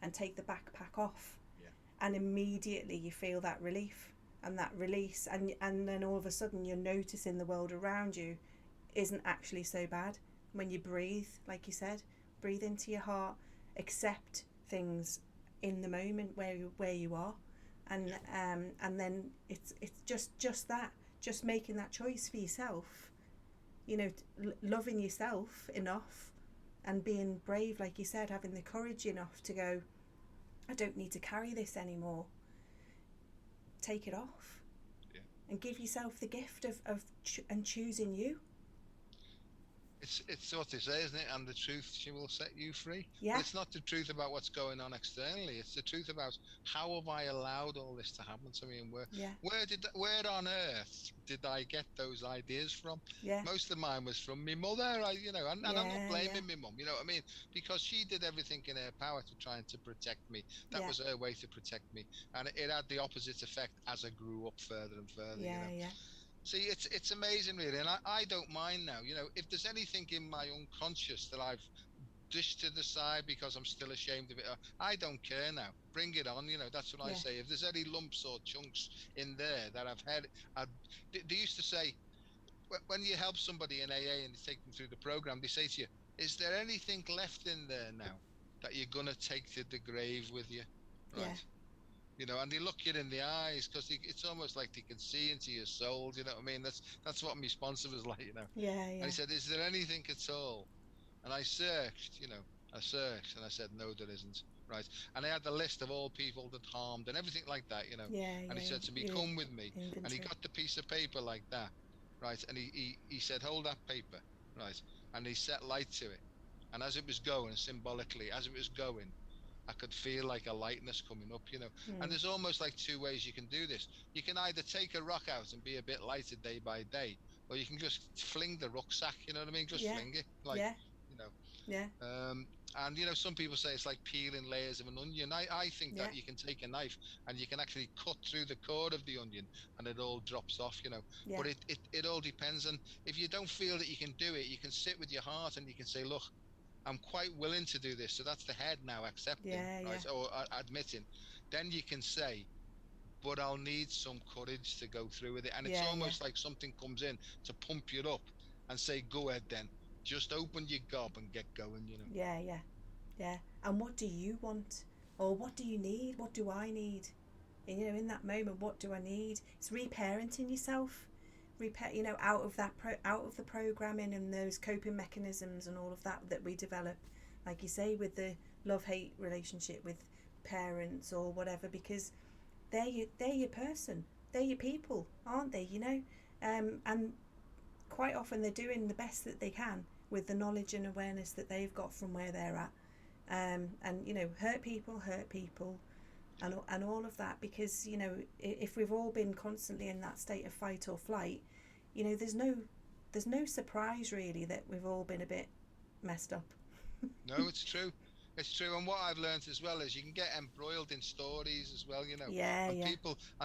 and take the backpack off, yeah, and immediately you feel that relief and that release, and then all of a sudden you're noticing the world around you isn't actually so bad when you breathe, like you said, breathe into your heart, accept things in the moment where you are, and then it's just that, just making that choice for yourself, loving yourself enough and being brave, like you said, having the courage enough to go, I don't need to carry this anymore. Take it off yeah. and give yourself the gift and choosing you. It's what they say, isn't it? And the truth, she will set you free. But Yeah, it's not the truth about what's going on externally. It's the truth about how have I allowed all this to happen to me, and yeah, where on earth did I get those ideas from? yeah, Most of mine was from my mother. And I'm not yeah, yeah, blaming my mum. You know what I mean? Because she did everything in her power to try and to protect me. That yeah, was her way to protect me, and it had the opposite effect as I grew up further and further. yeah, yeah, See, it's amazing, really, and I don't mind now. If there's anything in my unconscious that I've dished to the side because I'm still ashamed of it, I don't care now. Bring it on. That's what I yeah, say. If there's any lumps or chunks in there that I've had, they used to say, when you help somebody in AA and you take them through the program, they say to you, "Is there anything left in there now that you're gonna take to the grave with you?" yeah, Right? And they look you in the eyes because it's almost like they can see into your soul. You know what I mean? That's what my sponsor was like. yeah, And he yeah, said, "Is there anything at all?" And I searched, I searched, and I said, "No, there isn't." Right? And I had the list of all people that harmed and everything like that. yeah, And yeah. he said to me, Your "Come with me." And he inventory. got the piece of paper like that, right? And he said, "Hold that paper," right? And he set light to it. And as it was going, symbolically, as it was going, I could feel like a lightness coming up. And Mm. there's almost like two ways you can do this. You can either take a rock out and be a bit lighter day by day, or you can just fling the rucksack, you know what I mean? Just Yeah, fling it. Like, yeah, you know. yeah, And some people say it's like peeling layers of an onion. I think yeah, that you can take a knife and you can actually cut through the core of the onion and it all drops off. yeah, But it all depends. And if you don't feel that you can do it, you can sit with your heart and you can say, "Look, I'm quite willing to do this." So that's the head now accepting, yeah, yeah, right? Or admitting. Then you can say, "But I'll need some courage to go through with it." And it's yeah, yeah, almost like something comes in to pump you up and say, "Go ahead then. Just open your gob and get going." yeah, yeah, yeah. And what do you want? Or what do you need? What do I need? And, in that moment, what do I need? It's reparenting yourself, out of out of the programming and those coping mechanisms and all of that we develop, like you say, with the love-hate relationship with parents or whatever, because they're your person, they're your people, aren't they? And quite often they're doing the best that they can with the knowledge and awareness that they've got from where they're at. And hurt people, and all of that, because if we've all been constantly in that state of fight or flight, there's no surprise really that we've all been a bit messed up. No, it's true. It's true. And what I've learned as well is you can get embroiled in stories as well. Yeah, And yeah,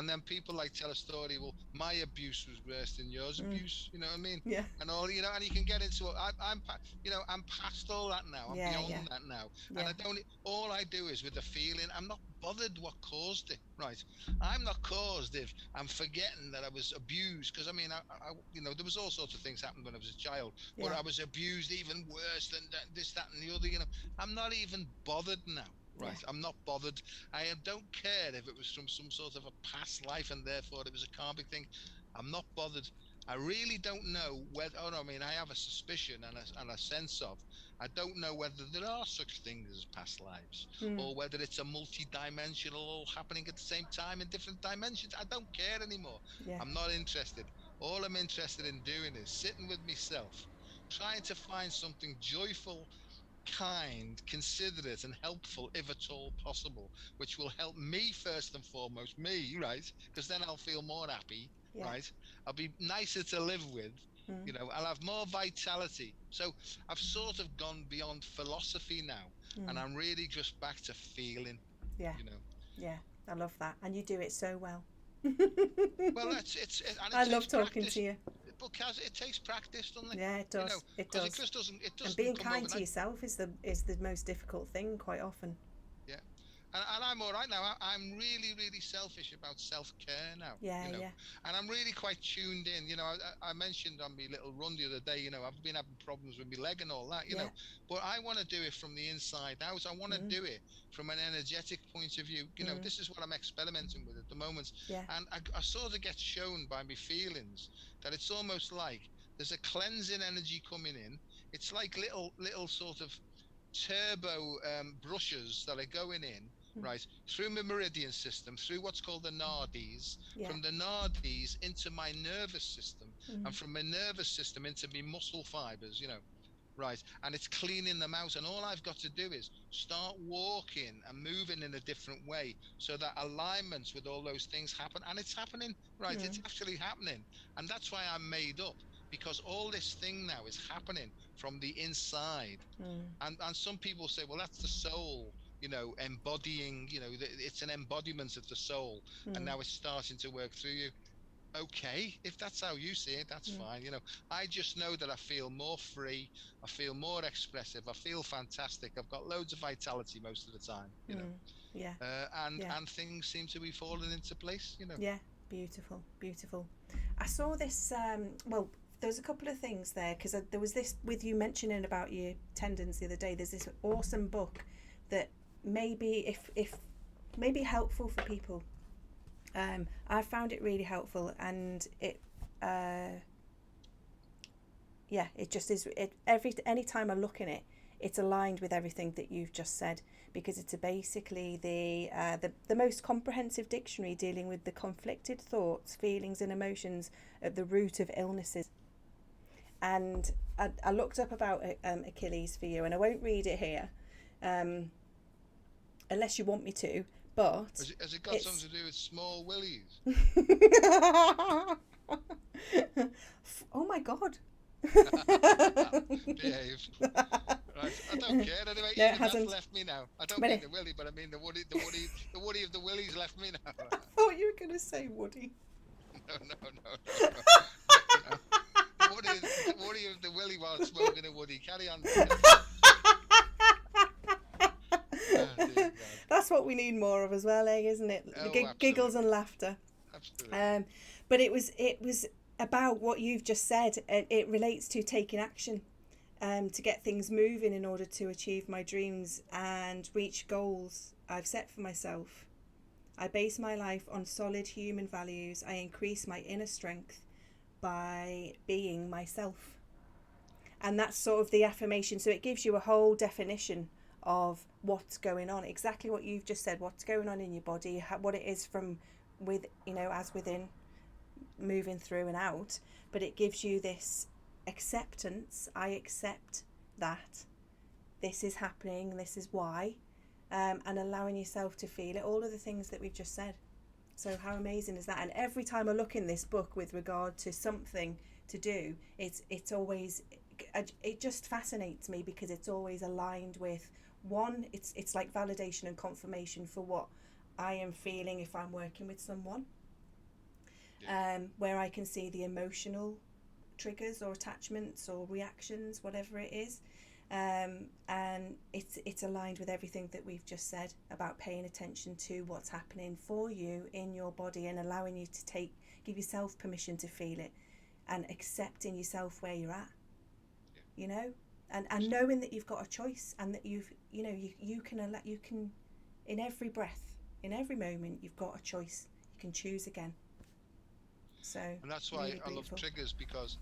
then people like tell a story, well, my abuse was worse than yours mm, abuse, you know what I mean? yeah, And and you can get into it. I'm past all that now. I'm yeah, beyond yeah, that now. And yeah, all I do is with the feeling, I'm not bothered what caused it, right? I'm not caused if I'm forgetting that I was abused. Because there was all sorts of things happened when I was a child, but yeah, I was abused even worse than that, this, that, and the other. I'm not even bothered now. yeah, Right, I'm not bothered. I don't care if it was from some sort of a past life and therefore it was a karmic thing. I'm not bothered. I really don't know whether. Oh no, I mean I have a suspicion and a sense of. I don't know whether there are such things as past lives, mm, or whether it's a multi-dimensional all happening at the same time in different dimensions. I don't care anymore. yeah, I'm not interested. All I'm interested in doing is sitting with myself, trying to find something joyful kind, considerate, and helpful, if at all possible, which will help me first and foremost, me, right? Because then I'll feel more happy, Yeah. right? I'll be nicer to live with, Mm. I'll have more vitality. So I've sort of gone beyond philosophy now, and Mm. I'm really just back to feeling, Yeah. you know. Yeah. I love that. And you do it so well. Well, and it I takes love talking to practice. you. Because it takes practice, doesn't it? Yeah, it does. It Because it does. just doesn't it And doesn't being come kind to overnight. yourself is the most difficult thing quite often. Yeah. And I'm all right now. I'm really, really selfish about self-care now, Yeah, yeah. and I'm really quite tuned in. I mentioned on my little run the other day, I've been having problems with my leg and all that, Yeah. but I want to do it from the inside out. I want to Mm. do it from an energetic point of view. Mm. This is what I'm experimenting with at the moment. Yeah. And I sort of get shown by my feelings that it's almost like there's a cleansing energy coming in. It's like little sort of turbo brushes that are going in, Mm. right, through my meridian system, through what's called the nadis, Yeah. from the nadis into my nervous system, Mm. and from my nervous system into my muscle fibers, right, and it's cleaning them out. And all I've got to do is start walking and moving in a different way so that alignments with all those things happen. And it's happening, right? It's Mm. actually happening. And that's why I'm made up, because all this thing now is happening from the inside. Mm. And some people say, well, that's the soul, embodying, it's an embodiment of the soul, and Mm. now it's starting to work through you. Okay, if that's how you see it, that's Mm. fine. I just know that I feel more free, I feel more expressive, I feel fantastic, I've got loads of vitality most of the time, Mm. Yeah. and Yeah. things seem to be falling into place. Yeah. Beautiful. Beautiful. I saw this. Well, there's a couple of things there because there was this with you mentioning about your tendons the other day. There's this awesome book that maybe if maybe helpful for people. I found it really helpful, and it yeah, it just is. Any time I look in it, it's aligned with everything that you've just said, because it's basically the most comprehensive dictionary dealing with the conflicted thoughts, feelings, and emotions at the root of illnesses. And I looked up about Achilles for you, and I won't read it here, unless you want me to. But Has it got something to do with small willies? Oh my god. Behave. Right, I don't care anyway. No, it Even that's hasn't. left me now. I don't But mean the willy, but I mean the woody of the willies left me now. I thought you were going to say Woody. No. No. The woody of the willy while smoking a woody. Carry on. Oh, dear God. That's what we need more of as well, isn't it? Oh, Giggles and absolutely. laughter. Absolutely. But it was about what you've just said. It relates to taking action, to get things moving in order to achieve my dreams and reach goals I've set for myself. I base my life on solid human values. I increase my inner strength by being myself. And that's sort of the affirmation. So it gives you a whole definition of what's going on, exactly what you've just said, what's going on in your body, what it is from as within, moving through and out. But it gives you this acceptance. I accept that this is happening, this is why, and allowing yourself to feel it, all of the things that we've just said. So how amazing is that? And every time I look in this book with regard to something to do, it's always, it just fascinates me, because it's always aligned with one, it's like validation and confirmation for what I am feeling if I'm working with someone, where I can see the emotional triggers or attachments or reactions, whatever it is, and it's aligned with everything that we've just said about paying attention to what's happening for you in your body, and allowing you to give yourself permission to feel it, and accepting yourself where you're at, and knowing that you've got a choice, and that you can in every breath, in every moment, you've got a choice. You can choose again. So, And that's why really I love beautiful. triggers, because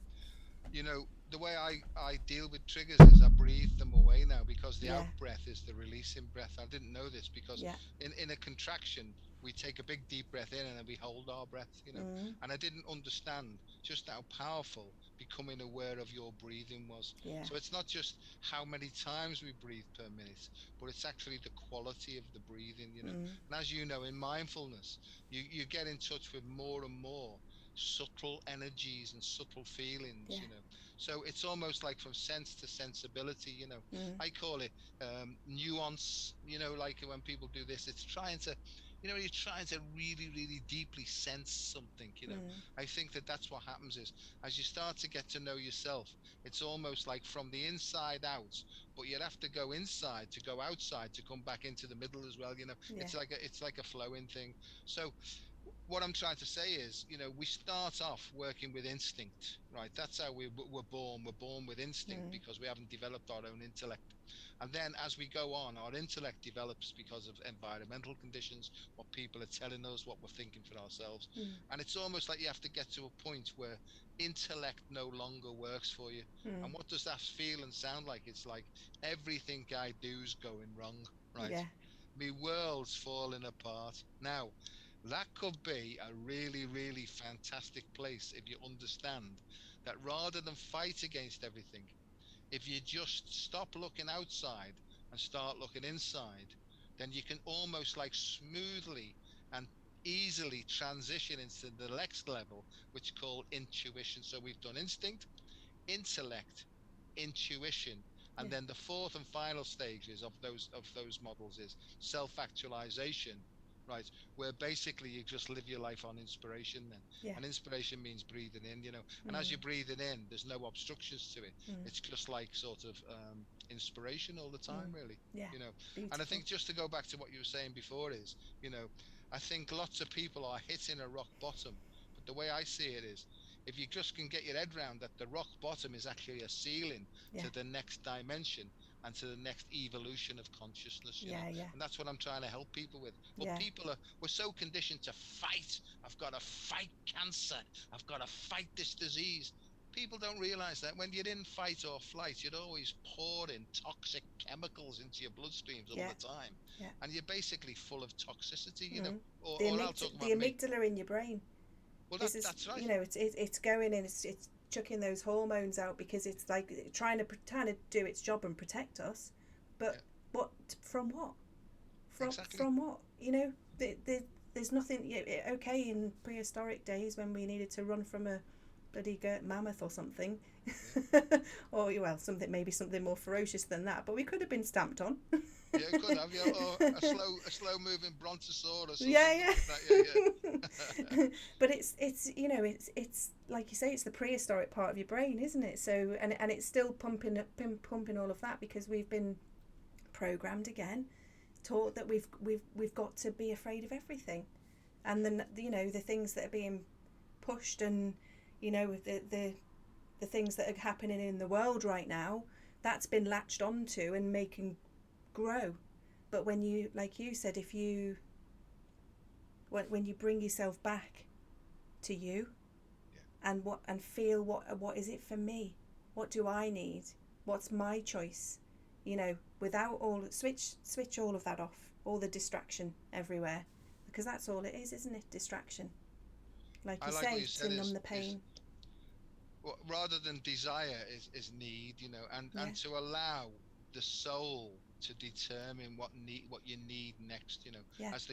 the way I deal with triggers is I breathe them away now, because the Yeah. out breath is the releasing breath. I didn't know this, because Yeah. in a contraction, we take a big deep breath in and then we hold our breath, Mm. and I didn't understand just how powerful becoming aware of your breathing was. Yeah. So it's not just how many times we breathe per minute, but it's actually the quality of the breathing, Mm. and as you know, in mindfulness, you get in touch with more and more subtle energies and subtle feelings, Yeah. so it's almost like from sense to sensibility, Mm. I call it nuance, like when people do this, it's trying to, you're trying to really, really deeply sense something, Mm. I think that that's what happens is, as you start to get to know yourself, it's almost like from the inside out, but you'd have to go inside to go outside to come back into the middle as well, Yeah. it's like a flowing thing. So what I'm trying to say is, we start off working with instinct, right? That's how we're born. We're born with instinct Mm. because we haven't developed our own intellect. And then as we go on, our intellect develops because of environmental conditions, what people are telling us, what we're thinking for ourselves. Mm. And it's almost like you have to get to a point where intellect no longer works for you. Mm. And what does that feel and sound like? It's like everything I do's going wrong, right? Yeah. Me world's falling apart. Now, that could be a really, really fantastic place if you understand that rather than fight against everything, if you just stop looking outside and start looking inside, then you can almost like smoothly and easily transition into the next level, which is called intuition. So we've done instinct, intellect, intuition, and Yeah. then the fourth and final stages of those models is self-actualization, right? Where basically you just live your life on inspiration then. Yeah. And inspiration means breathing in, and as you're Mm. breathing in, there's no obstructions to it. Mm. It's just like sort of inspiration all the Mm. time, really. Yeah. you know and I Beautiful. think, just to go back to what you were saying before, is, you know I think lots of people are hitting a rock bottom, but the way I see it is, if you just can get your head around that the rock bottom is actually a ceiling Yeah. to the next dimension and to the next evolution of consciousness, Yeah. Yeah. and that's what I'm trying to help people with. But Yeah. we're so conditioned to fight. I've got to fight cancer. I've got to fight this disease. People don't realize that when you're in fight or flight, you're always pouring toxic chemicals into your bloodstreams all Yeah. the time, Yeah. and you're basically full of toxicity, Mm. or I'll talk The about me. amygdala in your brain. Well, This is, that's right. it's going in, it's chucking those hormones out because it's like trying to do its job and protect us. Yeah, But what from what? exactly. From what? There's nothing. Yeah, okay, in prehistoric days when we needed to run from a bloody mammoth or something, Yeah. or well, something more ferocious than that. But we could have been stamped on. Yeah, it could have, yeah, or a slow moving brontosaurus or something Yeah, like that. Yeah, yeah. yeah. But it's like you say, it's the prehistoric part of your brain, isn't it? So and it's still pumping all of that because we've been programmed again, taught that we've got to be afraid of everything, and then the things that are being pushed, and the things that are happening in the world right now, that's been latched onto and making grow. But when you, like you said, if you when you bring yourself back to you, Yeah. and feel what is it for me, what do I need, what's my choice, without switch all of that off, all the distraction everywhere, because that's all it is, isn't it? Distraction, like I you like what say, you said, to numb is the is pain. well, rather than desire is need, and Yeah. to allow the soul to determine what you need next, Yeah. as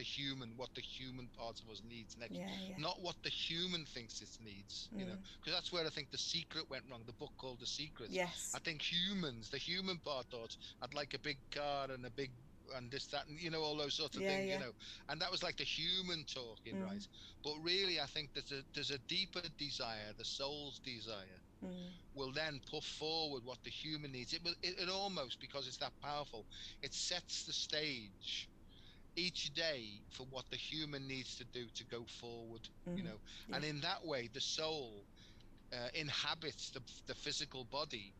what the human part of us needs next, Yeah. Yeah. not what the human thinks it needs, Mm. because that's where I think The Secret went wrong, the book called The Secret. I Yes. think the human part thought, I'd like a big car and a big and this, that, and all those sorts of Yeah. things, Yeah. and that was like the human talking, Mm. right? But really, I think there's a deeper desire, the soul's desire, Mm. will then put forward what the human needs. It almost, because it's that powerful, it sets the stage each day for what the human needs to do to go forward, Mm. Yeah. and in that way, the soul inhabits the physical body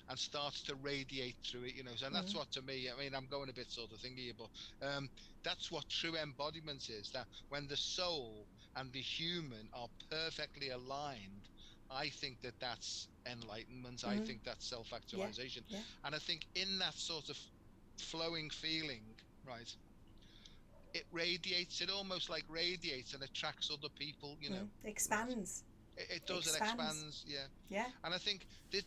and starts to radiate through it, and that's Mm. what, to me, I mean, I'm going a bit sort of thingy here, but that's what true embodiment is, that when the soul and the human are perfectly aligned, I think that's enlightenment. I Mm. think that's Yeah. self-actualization. Yeah. And I think in that sort of flowing feeling, right, it radiates. It almost like radiates and attracts other people. Right? Expands. It does. It Expands. expands. Yeah. Yeah. And I think this,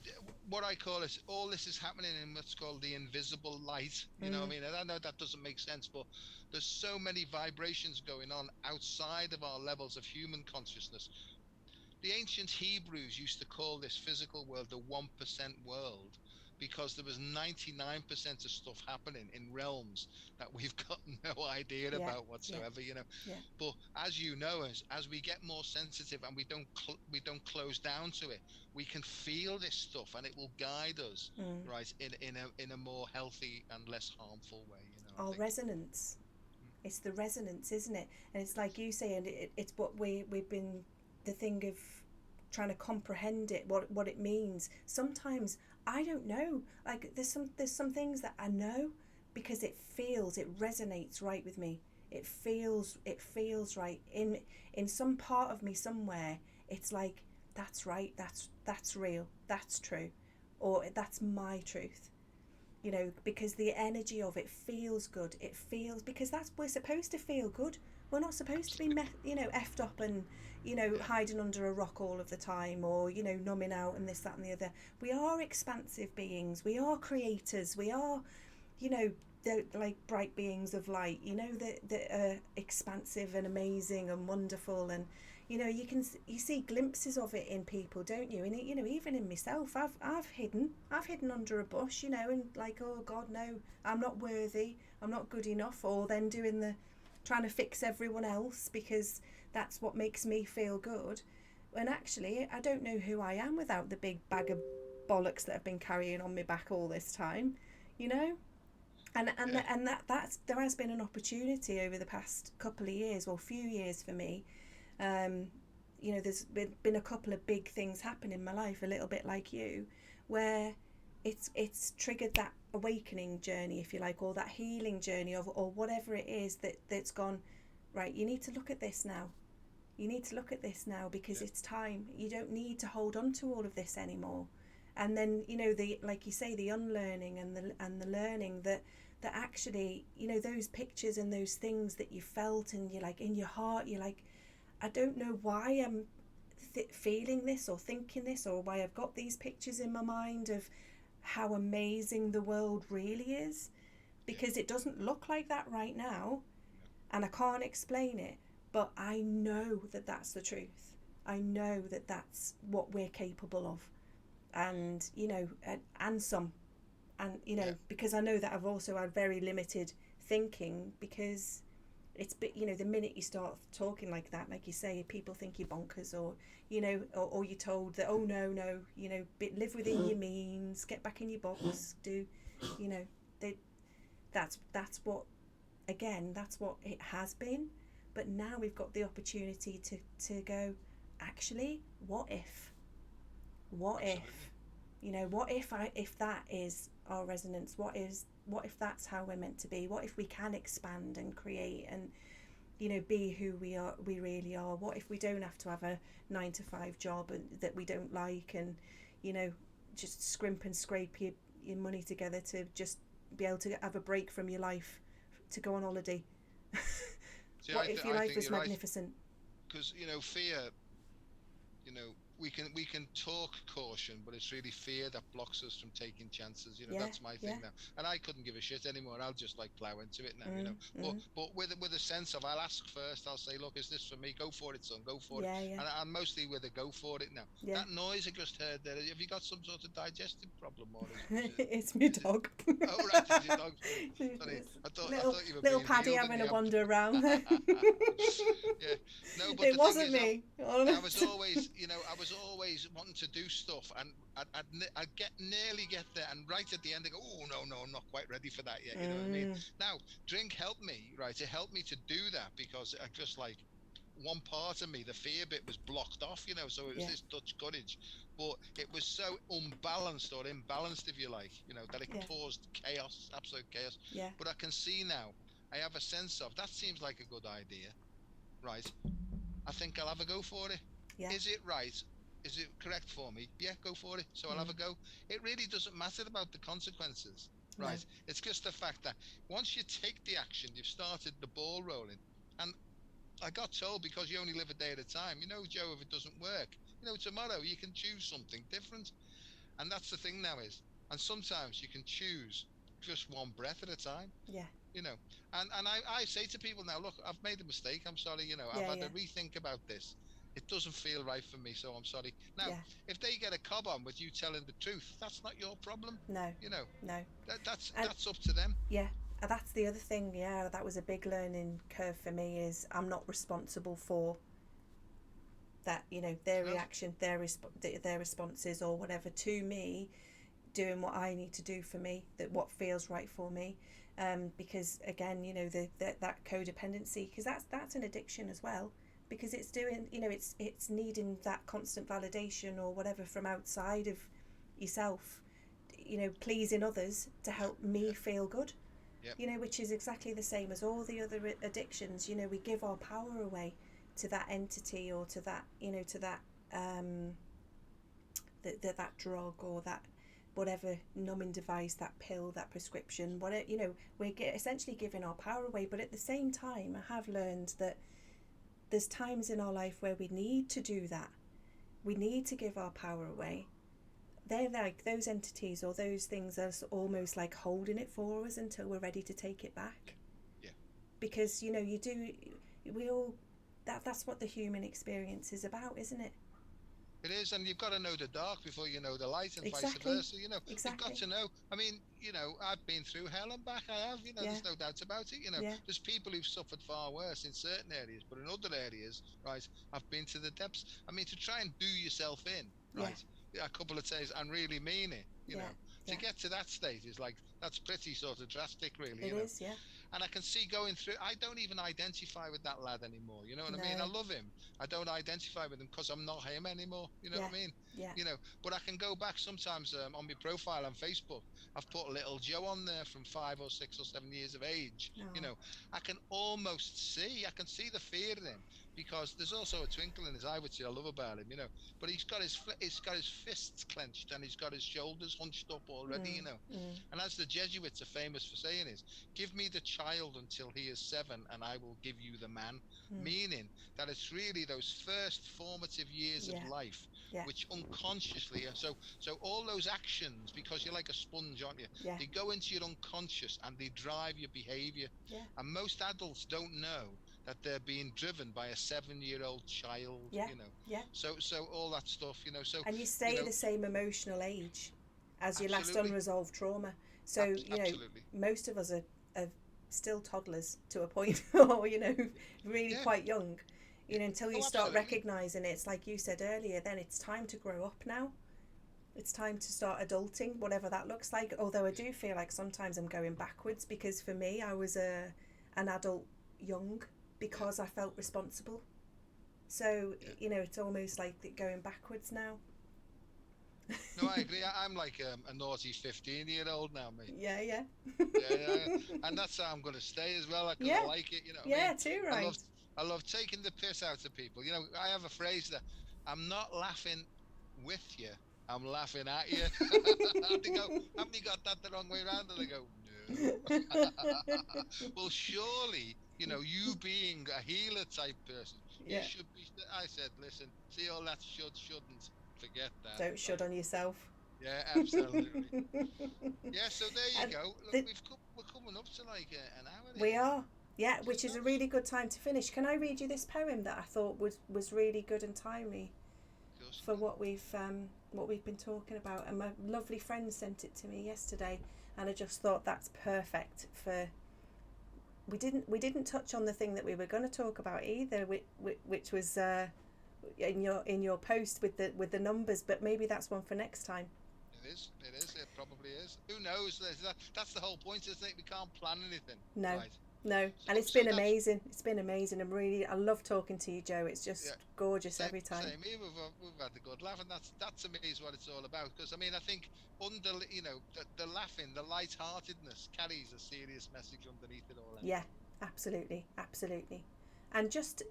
what I call is all this is happening in what's called the invisible light. I mean, and I know that doesn't make sense, but there's so many vibrations going on outside of our levels of human consciousness. The ancient Hebrews used to call this physical world the 1% world because there was 99% of stuff happening in realms that we've got no idea Yeah. about Yeah. whatsoever. Yeah. But as you know, as we get more sensitive and we don't close down to it, we can feel this stuff and it will guide us, right, in a more healthy and less harmful way. I Our think. resonance. It's the resonance, isn't it? And it's like you say, and it's what we've been, the thing of trying to comprehend it, what it means. Sometimes I don't know. Like there's some things that I know because it resonates right with me. It feels right in some part of me somewhere. It's like that's right. That's real. That's true, or that's my truth. Because the energy of it feels good. It feels, because we're supposed to feel good. We're not supposed to be Absolutely. effed up and Yeah. hiding under a rock all of the time, or numbing out and this, that and the other. We are expansive beings. We are creators. We are you know they're like bright beings of light, that are expansive and amazing and wonderful. And you see glimpses of it in people, don't you? And even in myself, I've hidden under a bush, and like, oh God, no, I'm not worthy, I'm not good enough. Or then doing the trying to fix everyone else because that's what makes me feel good, when actually I don't know who I am without the big bag of bollocks that I've been carrying on my back all this time, you know and Yeah. that's there has been an opportunity over the past couple of years, or few years for me. um there's been a couple of big things happen in my life, a little bit like you, where it's triggered that awakening journey, if you like, or that healing journey of, or whatever it is that's gone. Right, you need to look at this now. You need to look at this now, because Yeah. it's time. You don't need to hold on to all of this anymore. And then, the, like you say, the unlearning and the learning that actually, those pictures and those things that you felt, and you're like, in your heart, you're like, I don't know why I'm feeling this or thinking this, or why I've got these pictures in my mind of how amazing the world really is, Yeah. because it doesn't look like that right now, No. and I can't explain it, but I know that that's the truth. I know that that's what we're capable of, and and some, and Yeah. because I know that I've also had very limited thinking, because the minute you start talking like that, like you say, people think you're bonkers, or or you're told that, oh no, live within your means, get back in your box, do you know they that's what, again, that's what it has been. But now we've got the opportunity to go, actually, what if Absolutely. if that is our resonance, what if that's how we're meant to be, what if we can expand and create and be who we really are, what if we don't have to have a 9 to 5 job that we don't like, and you know just scrimp and scrape your money together to just be able to have a break from your life to go on holiday. See, What if your I life think was you're right, magnificent? because fear, we can talk caution, but it's really fear that blocks us from taking chances. Yeah, That's my yeah. thing now, and I couldn't give a shit anymore. I'll just like plow into it now. mm, But mm. with a sense of, I'll ask first. I'll say, look, is this for me? Go for it, son. Go for it. Yeah, yeah, And mostly with a go for it now. yeah. That noise I just heard there. Have you got some sort of digestive problem, or is it? It's my Is it? dog. Oh right, it's your dog. Sorry, sorry. It's I little thought you were little being Paddy healed in having a the wander around there. yeah. No, but It the thing wasn't is, me, I was honest. always, I was always wanting to do stuff, and I'd nearly get there, and right at the end, I go, oh no, I'm not quite ready for that yet. You know what I mean? Mm, Now, drink helped me, right? It helped me to do that because I just like one part of me, the fear bit was blocked off, so it was yeah, this Dutch courage, but it was so unbalanced or imbalanced, if you like, that it yeah, caused chaos, absolute chaos. yeah, But I can see now, I have a sense of that seems like a good idea, right? I think I'll have a go for it. yeah. Is it right? Is it correct for me? Yeah, go for it. So I'll have Mm, a go. It really doesn't matter about the consequences. right? No. It's just the fact that once you take the action, you've started the ball rolling. And I got told, because you only live a day at a time, Joe, if it doesn't work, tomorrow you can choose something different. And that's the thing now is, and sometimes you can choose just one breath at a time, Yeah. you know. And I say to people now, look, I've made a mistake. I'm sorry, I've Yeah. had Yeah. to rethink about this. It doesn't feel right for me, so I'm sorry. Now, Yeah. if they get a cob on with you telling the truth, that's not your problem. No. You know, No. that's And that's up to them. yeah, that's the other thing. Yeah, that was a big learning curve for me. Is I'm not responsible for that. Their No, reaction, their responses, or whatever to me. Doing what I need to do for me, that what feels right for me. Because again, that codependency, because that's an addiction as well. Because it's doing, it's needing that constant validation or whatever from outside of yourself. Pleasing others to help me yeah, feel good. yeah, Which is exactly the same as all the other addictions. We give our power away to that entity or to that, um, that drug or that whatever numbing device, that pill, that prescription, whatever. We're essentially giving our power away. But at the same time, I have learned that there's times in our life where we need to do that. We need to give our power away. They're like those entities or those things are almost like holding it for us until we're ready to take it back. yeah. Because you do, we all, that's what the human experience is about, isn't it? It is, and you've got to know the dark before you know the light, and vice Exactly. versa. You've got Exactly. to know. I mean, I've been through hell and back. I have. Yeah. There's no doubt about it. Yeah. There's people who've suffered far worse in certain areas, but in other areas, right, I've been to the depths. I mean, to try and do yourself in, Yeah. right, a couple of days and really mean it. Yeah. To Yeah. get to that state is like that's pretty sort of drastic, really. It is. Yeah. And I can see going through. I don't even identify with that lad anymore. You know what I mean? I No. love him. I don't identify with him because I'm not him anymore. You know Yeah. what I mean? Yeah. But I can go back sometimes on my profile on Facebook. I've put little Joe on there from 5 or 6 or 7 years of age. Oh. I can almost see. I can see the fear in him because there's also a twinkle in his eye, which I love about him. But he's got his fists clenched and he's got his shoulders hunched up already. Mm. Mm. And as the Jesuits are famous for saying is, give me the child until he is 7 and I will give you the man. Mm. Meaning that it's really those first formative years of Yeah. life Yeah. which unconsciously so all those actions, because you're like a sponge, aren't you? Yeah. They go into your unconscious and they drive your behavior. Yeah. And most adults don't know that they're being driven by a 7-year-old child. Yeah. Yeah. So all that stuff, so And you you stay know the same emotional age as your last absolutely. unresolved trauma. So, Absolutely. most of us are still toddlers to a point, or, really Yeah. quite young, until you Oh, start absolutely. recognizing it's like you said earlier, then it's time to grow up now. It's time to start adulting, whatever that looks like. Although I Yeah. do feel like sometimes I'm going backwards because for me, I was an adult young Yeah. because I felt responsible. So, Yeah. it's almost like going backwards now. No, I agree. I'm like a naughty 15-year-old now, mate. Yeah, yeah. Yeah, and that's how I'm going to stay as well because I Yeah, like it. You know what I mean? yeah, too I love right. I love taking the piss out of people. I have a phrase that I'm not laughing with you. I'm laughing at you. And they go, haven't you got that the wrong way around? And I go, no. Well, surely, you being a healer type person, you Yeah, should be. I said, listen, see all that shouldn't. Forget that. don't shut Right. on yourself. Yeah, absolutely. Yeah, so there you And go. Look, the, we're coming up to like an hour we here. are, yeah, So which is a that's really good time to finish. Can I read you this poem that I thought was really good and timely of course for you can. what we've been talking about? And my lovely friend sent it to me yesterday, and I just thought that's perfect for. We didn't touch on the thing that we were going to talk about either, which was in your post with the numbers, but maybe that's one for next time. It is. It is. It probably is. Who knows? That's the whole point, isn't it? We can't plan anything, No, right? no, So and it's so been that's amazing. It's been amazing. I love talking to you, Joe. It's yeah. just gorgeous Same every time. same here. We've had a good laugh, and that to me is what it's all about. Because I mean, I think under the laughing, the light-heartedness carries a serious message underneath it all. Yeah, Anyway. absolutely, absolutely. And just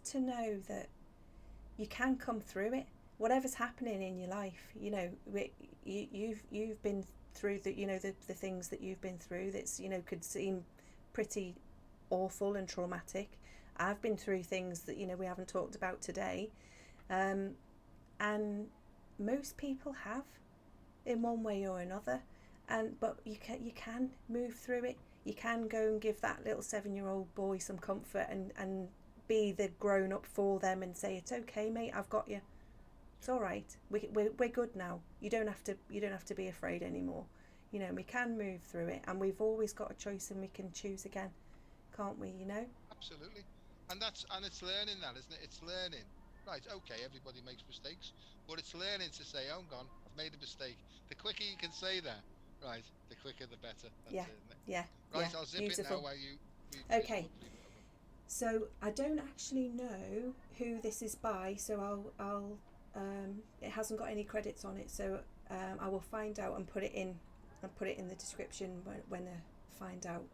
to know that you can come through it, whatever's happening in your life. You've been through the, the things that you've been through, that's, could seem pretty awful and traumatic. I've been through things that, we haven't talked about today. And most people have, in one way or another. But you can move through it. You can go and give that little 7-year-old boy some comfort and be the grown up for them and say, it's okay, mate, I've got you. It's all right. We're good now. You don't have to be afraid anymore. We can move through it, and we've always got a choice, and we can choose again, can't we? Absolutely. And it's learning that, isn't it? It's learning. Right, okay, everybody makes mistakes, but it's learning to say, oh, I'm gone, I've made a mistake. The quicker you can say that, right, the quicker the better. That's yeah, it, isn't it? Yeah. Right, yeah. I'll zip Beautiful. it now while you okay. So I don't actually know who this is by, so I'll it hasn't got any credits on it, so I will find out and put it in the description when I find out.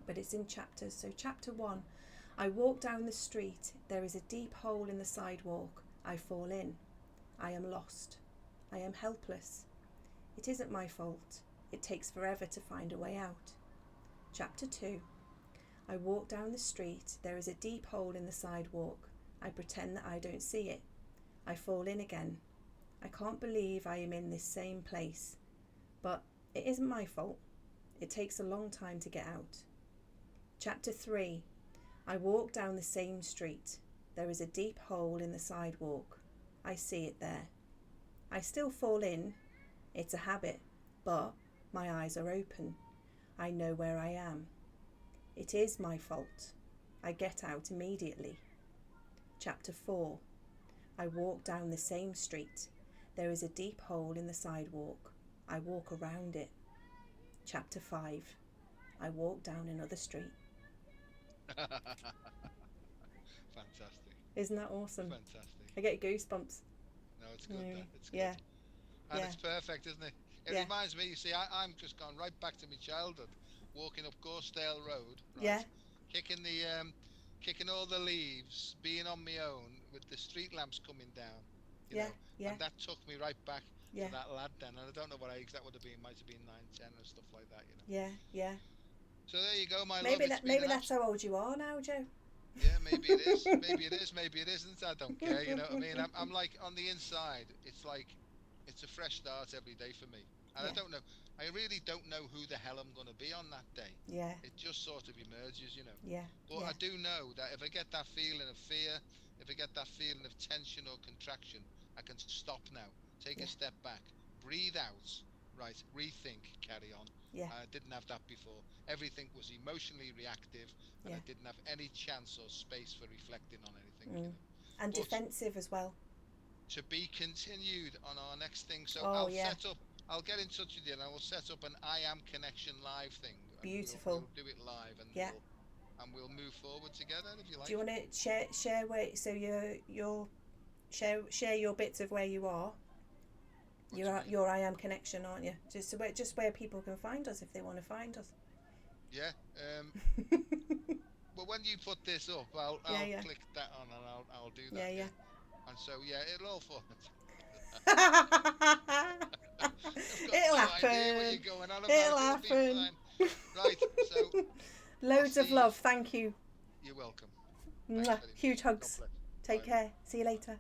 But it's in chapters. So chapter 1, I walk down the street, there is a deep hole in the sidewalk, I fall in, I am lost, I am helpless, it isn't my fault, it takes forever to find a way out. Chapter 2, I walk down the street, there is a deep hole in the sidewalk, I pretend that I don't see it, I fall in again, I can't believe I am in this same place, but it isn't my fault, it takes a long time to get out. Chapter 3, I walk down the same street, there is a deep hole in the sidewalk, I see it there, I still fall in, it's a habit, but my eyes are open, I know where I am. It is my fault. I get out immediately. Chapter 4. I walk down the same street. There is a deep hole in the sidewalk. I walk around it. Chapter 5. I walk down another street. Fantastic. Isn't that awesome? Fantastic. I get goosebumps. No, it's good. It's good. Yeah. And it's perfect, isn't it? It reminds me, you see, I'm just gone right back to my childhood, walking up Gorsdale Road, right? Yeah. Kicking all the leaves, being on my own with the street lamps coming down, you know. Yeah. And that took me right back Yeah. to that lad then. And I don't know what age that would have been, might have been 9, 10 or stuff like that, you know. Yeah. So there you go, my maybe love. Maybe that's how old you are now, Joe. Yeah, maybe it is. Maybe it is. Maybe it isn't. I don't care. You know what I mean? I'm like, on the inside, it's like, it's a fresh start every day for me. And I don't know. I really don't know who the hell I'm going to be on that day. Yeah. It just sort of emerges, you know. Yeah. But I do know that if I get that feeling of fear, if I get that feeling of tension or contraction, I can stop now, take a step back, breathe out, right, rethink, carry on. Yeah. I didn't have that before. Everything was emotionally reactive, and I didn't have any chance or space for reflecting on anything. You know. And defensive as well. To be continued on our next thing. So I'll get in touch with you, and I will set up an I Am Connection live thing. Beautiful. We'll do it live, and we'll move forward together if you like. Do you want to share where? So you'll share your bits of where you are. Your I Am Connection, aren't you? Just where people can find us if they want to find us. Yeah. Well, when you put this up, I'll click that on, and I'll do that. Yeah. And so it'll all fall. It'll happen. It'll happen. Right. So. Loads of love. Thank you. You're welcome. Huge hugs. Take care. See you later.